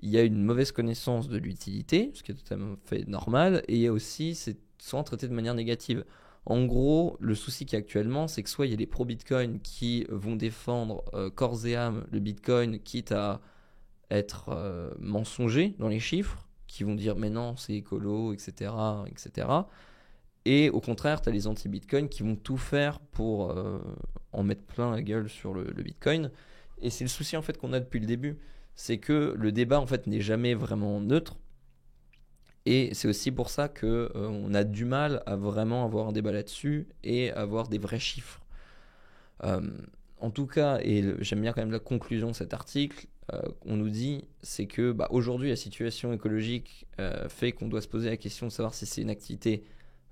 S1: il y a une mauvaise connaissance de l'utilité, ce qui est tout à fait normal, et il y a aussi, c'est souvent traité de manière négative. En gros, le souci qu'il y a actuellement, c'est que soit il y a des pro-Bitcoin qui vont défendre corps et âme le Bitcoin, quitte à être mensongers dans les chiffres, qui vont dire mais non, c'est écolo, etc., etc. Et au contraire, tu as les anti-Bitcoin qui vont tout faire pour en mettre plein la gueule sur le Bitcoin. Et c'est le souci en fait qu'on a depuis le début, c'est que le débat en fait n'est jamais vraiment neutre. Et c'est aussi pour ça que on a du mal à vraiment avoir un débat là-dessus et avoir des vrais chiffres. Euh, En tout cas, et j'aime bien quand même la conclusion de cet article, on nous dit, c'est que aujourd'hui la situation écologique fait qu'on doit se poser la question de savoir si c'est une activité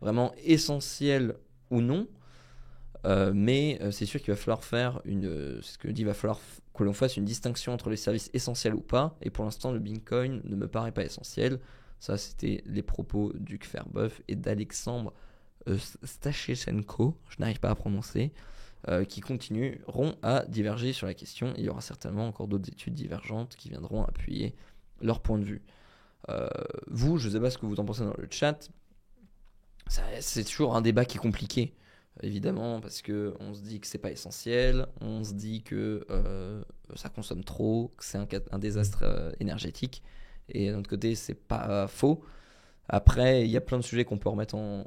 S1: vraiment essentielle ou non. Mais c'est sûr qu'il va falloir faire c'est ce que je dis, il va falloir que l'on fasse une distinction entre les services essentiels ou pas. Et pour l'instant, le Bitcoin ne me paraît pas essentiel. Ça, c'était les propos du Kferboeuf et d'Alexandre Stachechenko, je n'arrive pas à prononcer, qui continueront à diverger sur la question. Il y aura certainement encore d'autres études divergentes qui viendront appuyer leur point de vue. Vous, je ne sais pas ce que vous en pensez dans le chat. C'est toujours un débat qui est compliqué. Évidemment, parce qu'on se dit que c'est pas essentiel, on se dit que ça consomme trop, que c'est un désastre énergétique, et d'un autre côté, c'est pas faux. Après, il y a plein de sujets qu'on peut remettre en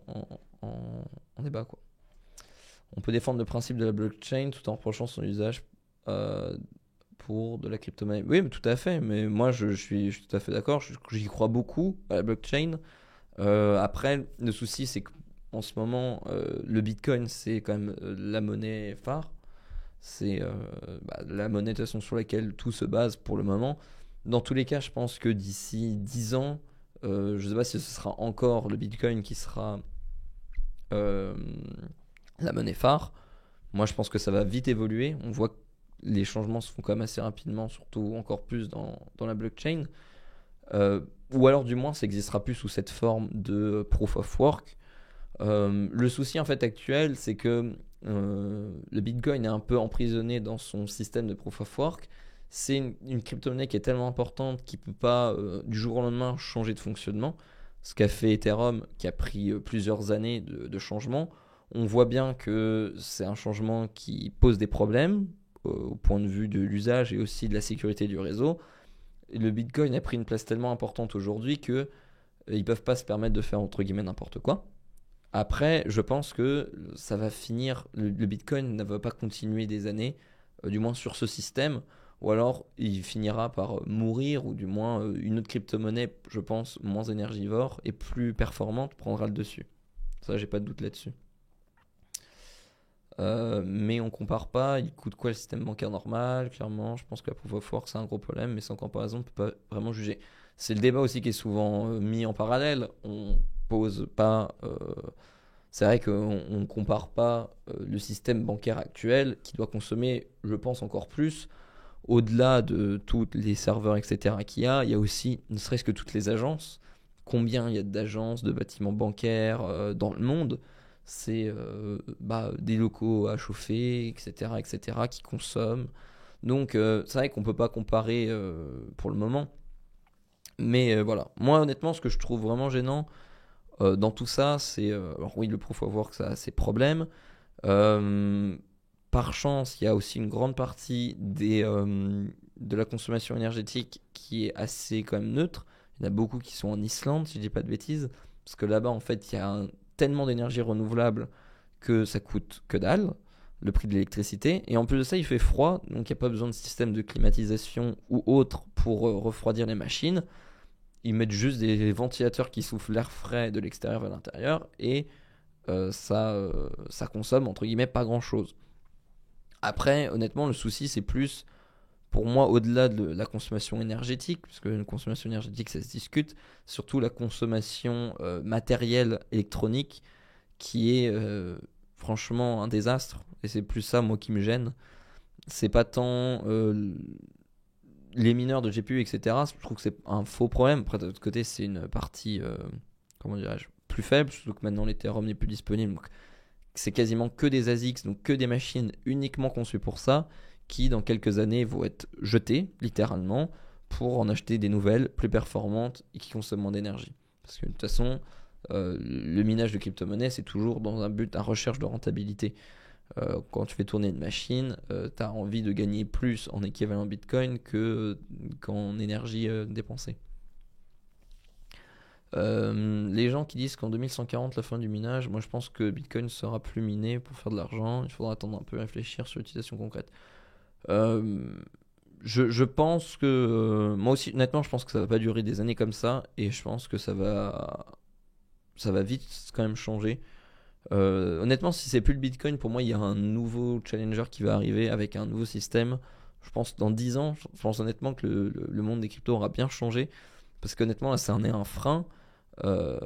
S1: débat, quoi. On peut défendre le principe de la blockchain tout en reprochant son usage pour de la crypto-monnaie. Oui, mais tout à fait, mais moi je suis tout à fait d'accord, j'y crois beaucoup à la blockchain. Après, le souci, c'est que en ce moment, le Bitcoin, c'est quand même la monnaie phare. C'est la monnaie de toute façon sur laquelle tout se base pour le moment. Dans tous les cas, je pense que d'ici 10 ans, je ne sais pas si ce sera encore le Bitcoin qui sera la monnaie phare. Moi, je pense que ça va vite évoluer. On voit que les changements se font quand même assez rapidement, surtout encore plus dans la blockchain. Ou alors, du moins, ça n'existera plus sous cette forme de proof of work. Le souci en fait actuel, c'est que le Bitcoin est un peu emprisonné dans son système de proof of work. C'est une crypto-monnaie qui est tellement importante qu'il ne peut pas du jour au lendemain changer de fonctionnement. Ce qu'a fait Ethereum, qui a pris plusieurs années de changement. On voit bien que c'est un changement qui pose des problèmes au point de vue de l'usage et aussi de la sécurité du réseau. Et le Bitcoin a pris une place tellement importante aujourd'hui que ils peuvent pas se permettre de faire entre guillemets n'importe quoi. Après, je pense que ça va finir, le Bitcoin ne va pas continuer des années, du moins sur ce système, ou alors il finira par mourir, ou du moins une autre crypto-monnaie, je pense, moins énergivore et plus performante prendra le dessus. Ça, j'ai pas de doute là-dessus. Mais on compare pas, il coûte quoi le système bancaire normal, clairement, je pense que la proof of work c'est un gros problème, mais sans comparaison on peut pas vraiment juger. C'est le débat aussi qui est souvent mis en parallèle, on pose pas... c'est vrai qu'on ne compare pas le système bancaire actuel qui doit consommer, je pense, encore plus. Au-delà de tous les serveurs, etc. qu'il y a aussi, ne serait-ce que toutes les agences. Combien il y a d'agences, de bâtiments bancaires dans le monde? C'est des locaux à chauffer, etc., etc., qui consomment. Donc, c'est vrai qu'on ne peut pas comparer pour le moment. Mais voilà. Moi, honnêtement, ce que je trouve vraiment gênant dans tout ça, c'est... alors oui, le proof of work, ça a ses problèmes. Par chance, il y a aussi une grande partie de la consommation énergétique qui est assez quand même neutre. Il y en a beaucoup qui sont en Islande, si je dis pas de bêtises. Parce que là-bas, en fait, il y a tellement d'énergie renouvelable que ça coûte que dalle, le prix de l'électricité. Et en plus de ça, il fait froid, donc il n'y a pas besoin de système de climatisation ou autre pour refroidir les machines. ils mettent juste des ventilateurs qui soufflent l'air frais de l'extérieur vers l'intérieur et ça consomme entre guillemets pas grand chose. Après, honnêtement, le souci c'est plus pour moi au-delà de la consommation énergétique, parce que la consommation énergétique ça se discute, surtout la consommation matérielle électronique qui est franchement un désastre. Et c'est plus ça moi qui me gêne. C'est pas tant les mineurs de GPU, etc. Je trouve que c'est un faux problème. Après, de l'autre côté, c'est une partie, comment dirais-je, plus faible, surtout que maintenant l'Ethereum n'est plus disponible. Donc, c'est quasiment que des ASICs, donc que des machines uniquement conçues pour ça, qui dans quelques années vont être jetées, littéralement, pour en acheter des nouvelles, plus performantes et qui consomment moins d'énergie. Parce que de toute façon, le minage de crypto-monnaies, c'est toujours dans un but à recherche de rentabilité. Quand tu fais tourner une machine, tu as envie de gagner plus en équivalent Bitcoin qu'en énergie dépensée. Les gens qui disent qu'en 2140 la fin du minage, moi je pense que Bitcoin sera plus miné pour faire de l'argent. Il faudra attendre un peu, réfléchir sur l'utilisation concrète. Je pense que moi aussi honnêtement je pense que ça va pas durer des années comme ça et je pense que ça va vite quand même changer. Honnêtement, si c'est plus le Bitcoin, pour moi, il y a un nouveau challenger qui va arriver avec un nouveau système. Je pense dans 10 ans, je pense honnêtement que le monde des cryptos aura bien changé. Parce qu'honnêtement, là, ça en est un frein. Euh,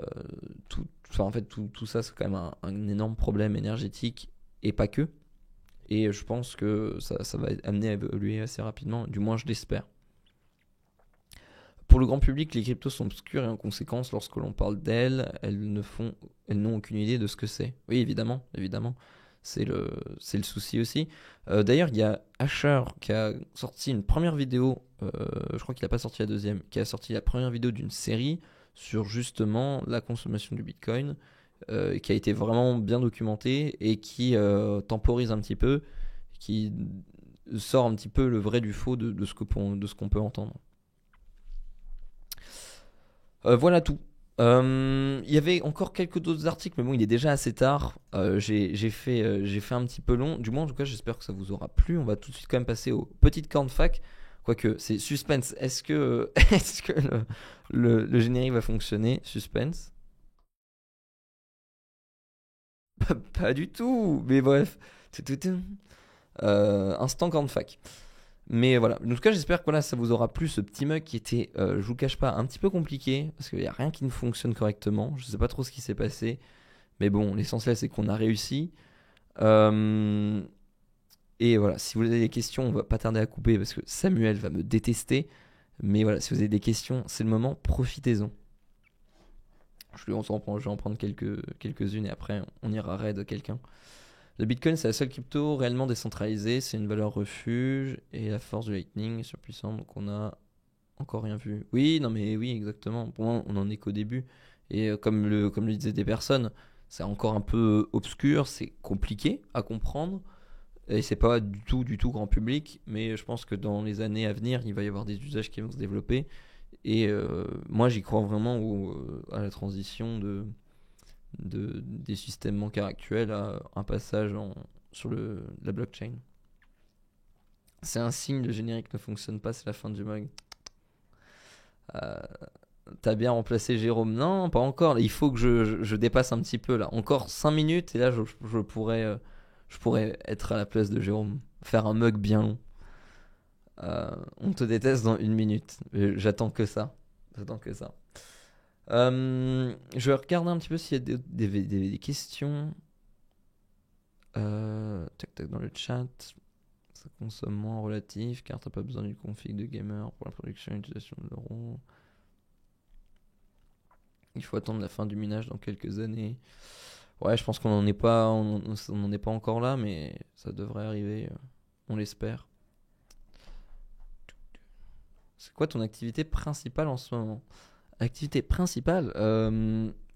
S1: en fait, tout ça, c'est quand même un énorme problème énergétique et pas que. Et je pense que ça va amener à évoluer assez rapidement. Du moins, je l'espère. Pour le grand public, les cryptos sont obscures et en conséquence, lorsque l'on parle d'elles, elles n'ont aucune idée de ce que c'est. Oui, évidemment, évidemment. C'est le souci aussi. D'ailleurs, il y a Asher qui a sorti une première vidéo, je crois qu'il n'a pas sorti la deuxième, qui a sorti la première vidéo d'une série sur justement la consommation du Bitcoin, qui a été vraiment bien documentée et qui temporise un petit peu, qui sort un petit peu le vrai du faux de ce qu'on peut entendre. Voilà tout. Il y avait encore quelques d'autres articles, mais bon, il est déjà assez tard. J'ai fait un petit peu long. Du moins, en tout cas, j'espère que ça vous aura plu. On va tout de suite quand même passer aux petites cornes fac. Quoique, c'est suspense. Est-ce que, est-ce que le générique va fonctionner? Suspense. Pas du tout. Mais bref. Instant corne fac. Mais voilà, en tout cas j'espère que voilà, ça vous aura plu ce petit mug qui était, je vous cache pas, un petit peu compliqué, parce qu'il n'y a rien qui ne fonctionne correctement, je sais pas trop ce qui s'est passé, mais bon, l'essentiel c'est qu'on a réussi. Euh, et voilà, si vous avez des questions, on va pas tarder à couper, parce que Samuel va me détester, mais voilà, si vous avez des questions, c'est le moment, profitez-en. Je vais en prendre quelques-unes et après on ira raid quelqu'un. Le Bitcoin, c'est la seule crypto réellement décentralisée, c'est une valeur refuge et la force du Lightning est surpuissante, donc on a encore rien vu. Oui, non mais oui, exactement. Pour moi, on en est qu'au début. Et comme le disaient des personnes, c'est encore un peu obscur, c'est compliqué à comprendre et c'est pas du tout grand public, mais je pense que dans les années à venir, il va y avoir des usages qui vont se développer. Et moi, j'y crois vraiment à la transition des systèmes bancaires actuels à un passage sur la blockchain. C'est un signe, le générique ne fonctionne pas, c'est la fin du mug. Euh, T'as bien remplacé Jérôme? Non, pas encore. Il faut que je dépasse un petit peu là. Encore 5 minutes et là je pourrais être à la place de Jérôme. Faire un mug bien long. On te déteste dans 1 minute. J'attends que ça. J'attends que ça. Je vais regarder un petit peu s'il y a des questions. Tac tac dans le chat. Ça consomme moins en relatif car t'as pas besoin d'une config de gamer pour la production et l'utilisation de l'euro. Il faut attendre la fin du minage dans quelques années. Ouais, je pense qu'on n'en est pas, on n'en est pas encore là, mais ça devrait arriver. On l'espère. C'est quoi ton activité principale en ce moment? Activité principale,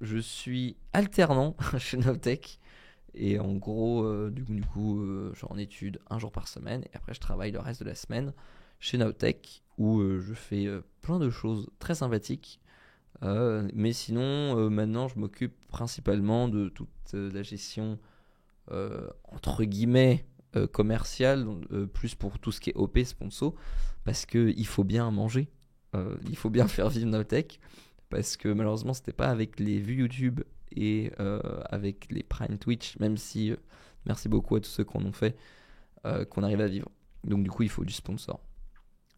S1: je suis alternant chez Nowtech. Et en gros, du coup, je suis en études un jour par semaine. Et après, je travaille le reste de la semaine chez Nowtech où je fais plein de choses très sympathiques. Mais sinon, maintenant, je m'occupe principalement de toute la gestion, entre guillemets, commerciale, plus pour tout ce qui est OP, sponsor, parce qu'il faut bien manger. il faut bien faire vivre Nowtech, parce que malheureusement, c'était pas avec les vues YouTube et avec les Prime Twitch, même si merci beaucoup à tous ceux qui en ont fait, qu'on arrive à vivre. Donc du coup, il faut du sponsor.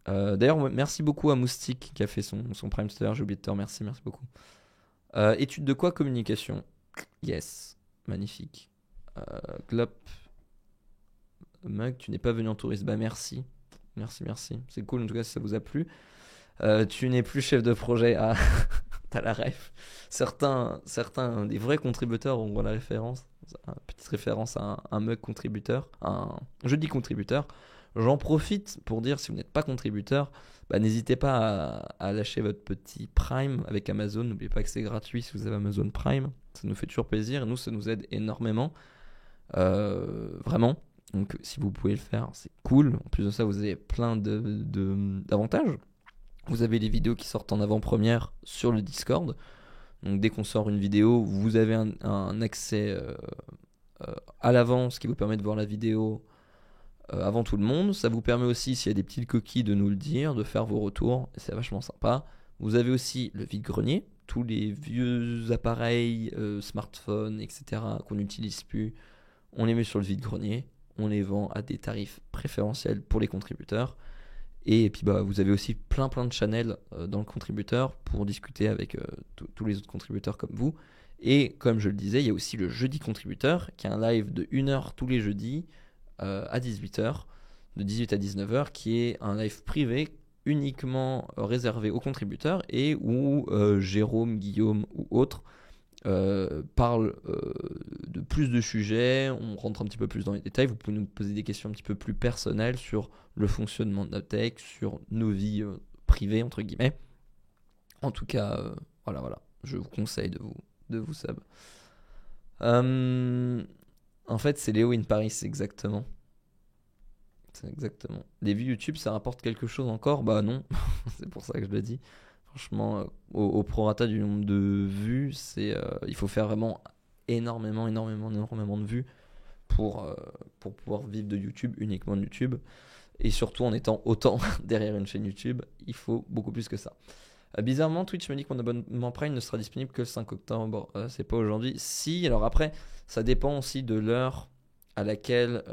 S1: D'ailleurs, merci beaucoup à Moustique qui a fait son Prime tout à l'heure. J'ai oublié de te remercier, merci beaucoup. Étude de quoi? Communication. Yes, magnifique. Glop. Mug, tu n'es pas venu en touriste. Bah merci. Merci. C'est cool en tout cas si ça vous a plu. Tu n'es plus chef de projet. Ah, t'as la ref. Certains des vrais contributeurs auront la référence. Petite référence à un mug contributeur. Je dis contributeur. J'en profite pour dire, si vous n'êtes pas contributeur, n'hésitez pas à lâcher votre petit Prime avec Amazon. N'oubliez pas que c'est gratuit si vous avez Amazon Prime. Ça nous fait toujours plaisir et nous, ça nous aide énormément. Vraiment. Donc si vous pouvez le faire, c'est cool. En plus de ça, vous avez plein d'avantages. Vous avez les vidéos qui sortent en avant-première sur le Discord. Donc dès qu'on sort une vidéo, vous avez un accès à l'avance qui vous permet de voir la vidéo avant tout le monde. Ça vous permet aussi, s'il y a des petites coquilles, de nous le dire, de faire vos retours. C'est vachement sympa. Vous avez aussi le vide-grenier. Tous les vieux appareils, smartphones, etc. qu'on n'utilise plus, on les met sur le vide-grenier. On les vend à des tarifs préférentiels pour les contributeurs. Et puis vous avez aussi plein de channels dans le contributeur pour discuter avec tous les autres contributeurs comme vous. Et comme je le disais, il y a aussi le jeudi contributeur, qui est un live de 1 heure tous les jeudis à 18h, de 18 à 19h, qui est un live privé uniquement réservé aux contributeurs et où Jérôme, Guillaume ou autres parle de plus de sujets, on rentre un petit peu plus dans les détails, vous pouvez nous poser des questions un petit peu plus personnelles sur le fonctionnement de Nowtech, sur nos vies privées entre guillemets. En tout cas, voilà, je vous conseille de vous sub. En fait, c'est Léo in Paris, exactement. C'est exactement. Les vues YouTube, ça rapporte quelque chose encore? Bah non, c'est pour ça que je le dis. Franchement, au prorata du nombre de vues, il faut faire vraiment énormément de vues pour pouvoir vivre de YouTube, uniquement de YouTube. Et surtout en étant autant derrière une chaîne YouTube, il faut beaucoup plus que ça. Bizarrement, Twitch me dit que mon abonnement Prime ne sera disponible que le 5 octobre. C'est pas aujourd'hui. Si, alors après, ça dépend aussi de l'heure à laquelle...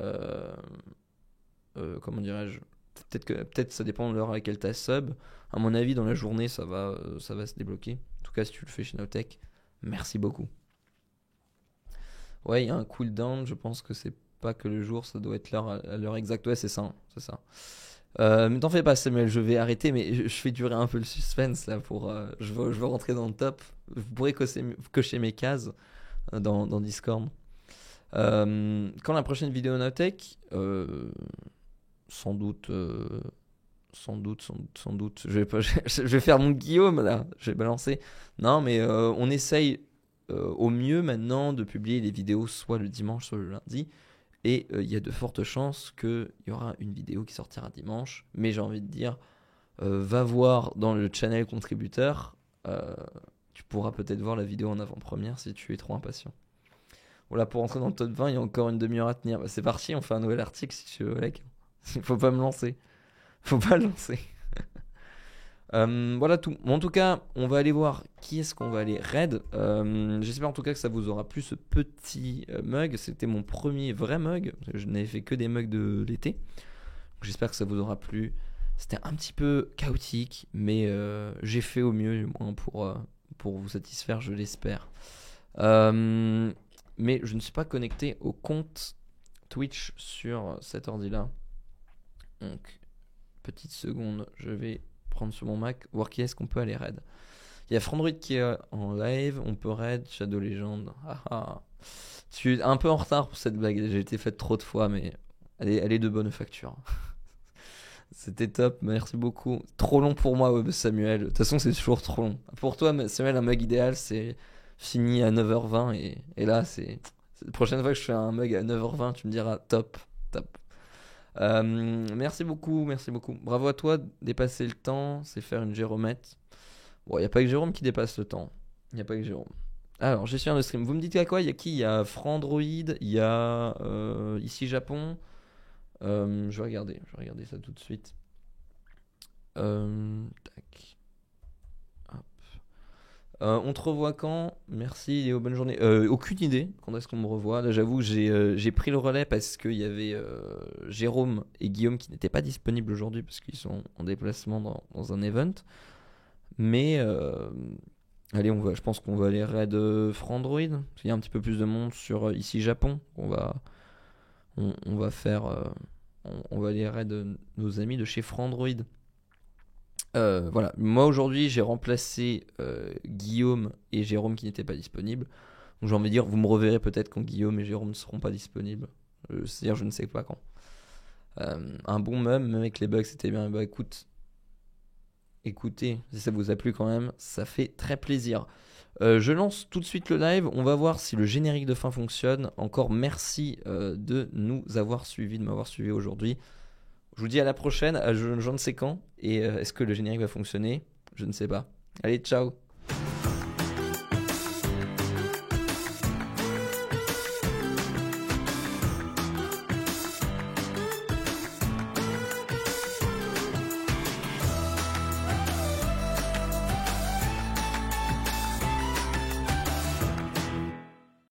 S1: comment dirais-je, peut-être ça dépend de l'heure à laquelle tu as sub. À mon avis, dans la journée, ça va se débloquer. En tout cas, si tu le fais chez Nowtech, merci beaucoup. Ouais, il y a un cooldown. Je pense que c'est pas que le jour, ça doit être à l'heure exacte. Ouais, c'est ça. Mais t'en fais pas, Samuel, je vais arrêter, mais je fais durer un peu le suspense là je veux rentrer dans le top. Vous pourrez cocher mes cases dans Discord. Quand la prochaine vidéo Nowtech sans doute. Je vais faire mon Guillaume là. Je vais balancer. Non, mais on essaye au mieux maintenant de publier les vidéos soit le dimanche, soit le lundi. Et il y a de fortes chances qu'il y aura une vidéo qui sortira dimanche. Mais j'ai envie de dire, va voir dans le channel contributeur. Tu pourras peut-être voir la vidéo en avant-première si tu es trop impatient. Voilà, pour rentrer dans le top 20, il y a encore une demi-heure à tenir. C'est parti, on fait un nouvel article si tu veux, mec. Faut pas me lancer. Faut pas le lancer. Voilà tout. Bon, en tout cas, on va aller voir qui est-ce qu'on va aller raid. J'espère en tout cas que ça vous aura plu ce petit mug. C'était mon premier vrai mug. Je n'avais fait que des mugs de l'été. J'espère que ça vous aura plu. C'était un petit peu chaotique, mais j'ai fait au mieux du moins pour vous satisfaire, je l'espère. Mais je ne suis pas connecté au compte Twitch sur cet ordi-là. Donc, petite seconde, je vais prendre sur mon Mac, voir qui est-ce qu'on peut aller raid. Il y a Frandroid qui est en live, on peut raid Shadow Legend. Je suis un peu en retard pour cette blague, j'ai été faite trop de fois, mais elle est de bonne facture. C'était top, merci beaucoup. Trop long pour moi, Samuel. De toute façon, c'est toujours trop long. Pour toi, Samuel, un mug idéal, c'est fini à 9h20. Et là, c'est la prochaine fois que je fais un mug à 9h20, tu me diras top. Merci beaucoup. Bravo à toi, dépasser le temps, c'est faire une Jérômette. Bon, il n'y a pas que Jérôme qui dépasse le temps. Il n'y a pas que Jérôme. Alors, gestion de stream. Vous me dites à quoi? Il y a qui? Il y a Frandroid, il y a ici Japon. Je vais regarder ça tout de suite. Tac. On te revoit quand? Merci Léo, bonne journée. Aucune idée quand est-ce qu'on me revoit. Là, j'avoue, j'ai pris le relais parce qu'il y avait Jérôme et Guillaume qui n'étaient pas disponibles aujourd'hui parce qu'ils sont en déplacement dans un event. Mais allez, je pense qu'on va aller raid Frandroid. Il y a un petit peu plus de monde sur ici Japon. On va faire. On va aller raid nos amis de chez Frandroid. Voilà, moi aujourd'hui j'ai remplacé Guillaume et Jérôme qui n'étaient pas disponibles. Donc j'ai envie de dire, vous me reverrez peut-être quand Guillaume et Jérôme ne seront pas disponibles. C'est-à-dire, je ne sais pas quand. Un bon même avec les bugs, c'était bien. Bah écoutez, si ça vous a plu quand même, ça fait très plaisir. Je lance tout de suite le live. On va voir si le générique de fin fonctionne. Encore merci de nous avoir suivis, de m'avoir suivi aujourd'hui. Je vous dis à la prochaine, je ne sais quand. Et est-ce que le générique va fonctionner? Je ne sais pas. Allez, ciao!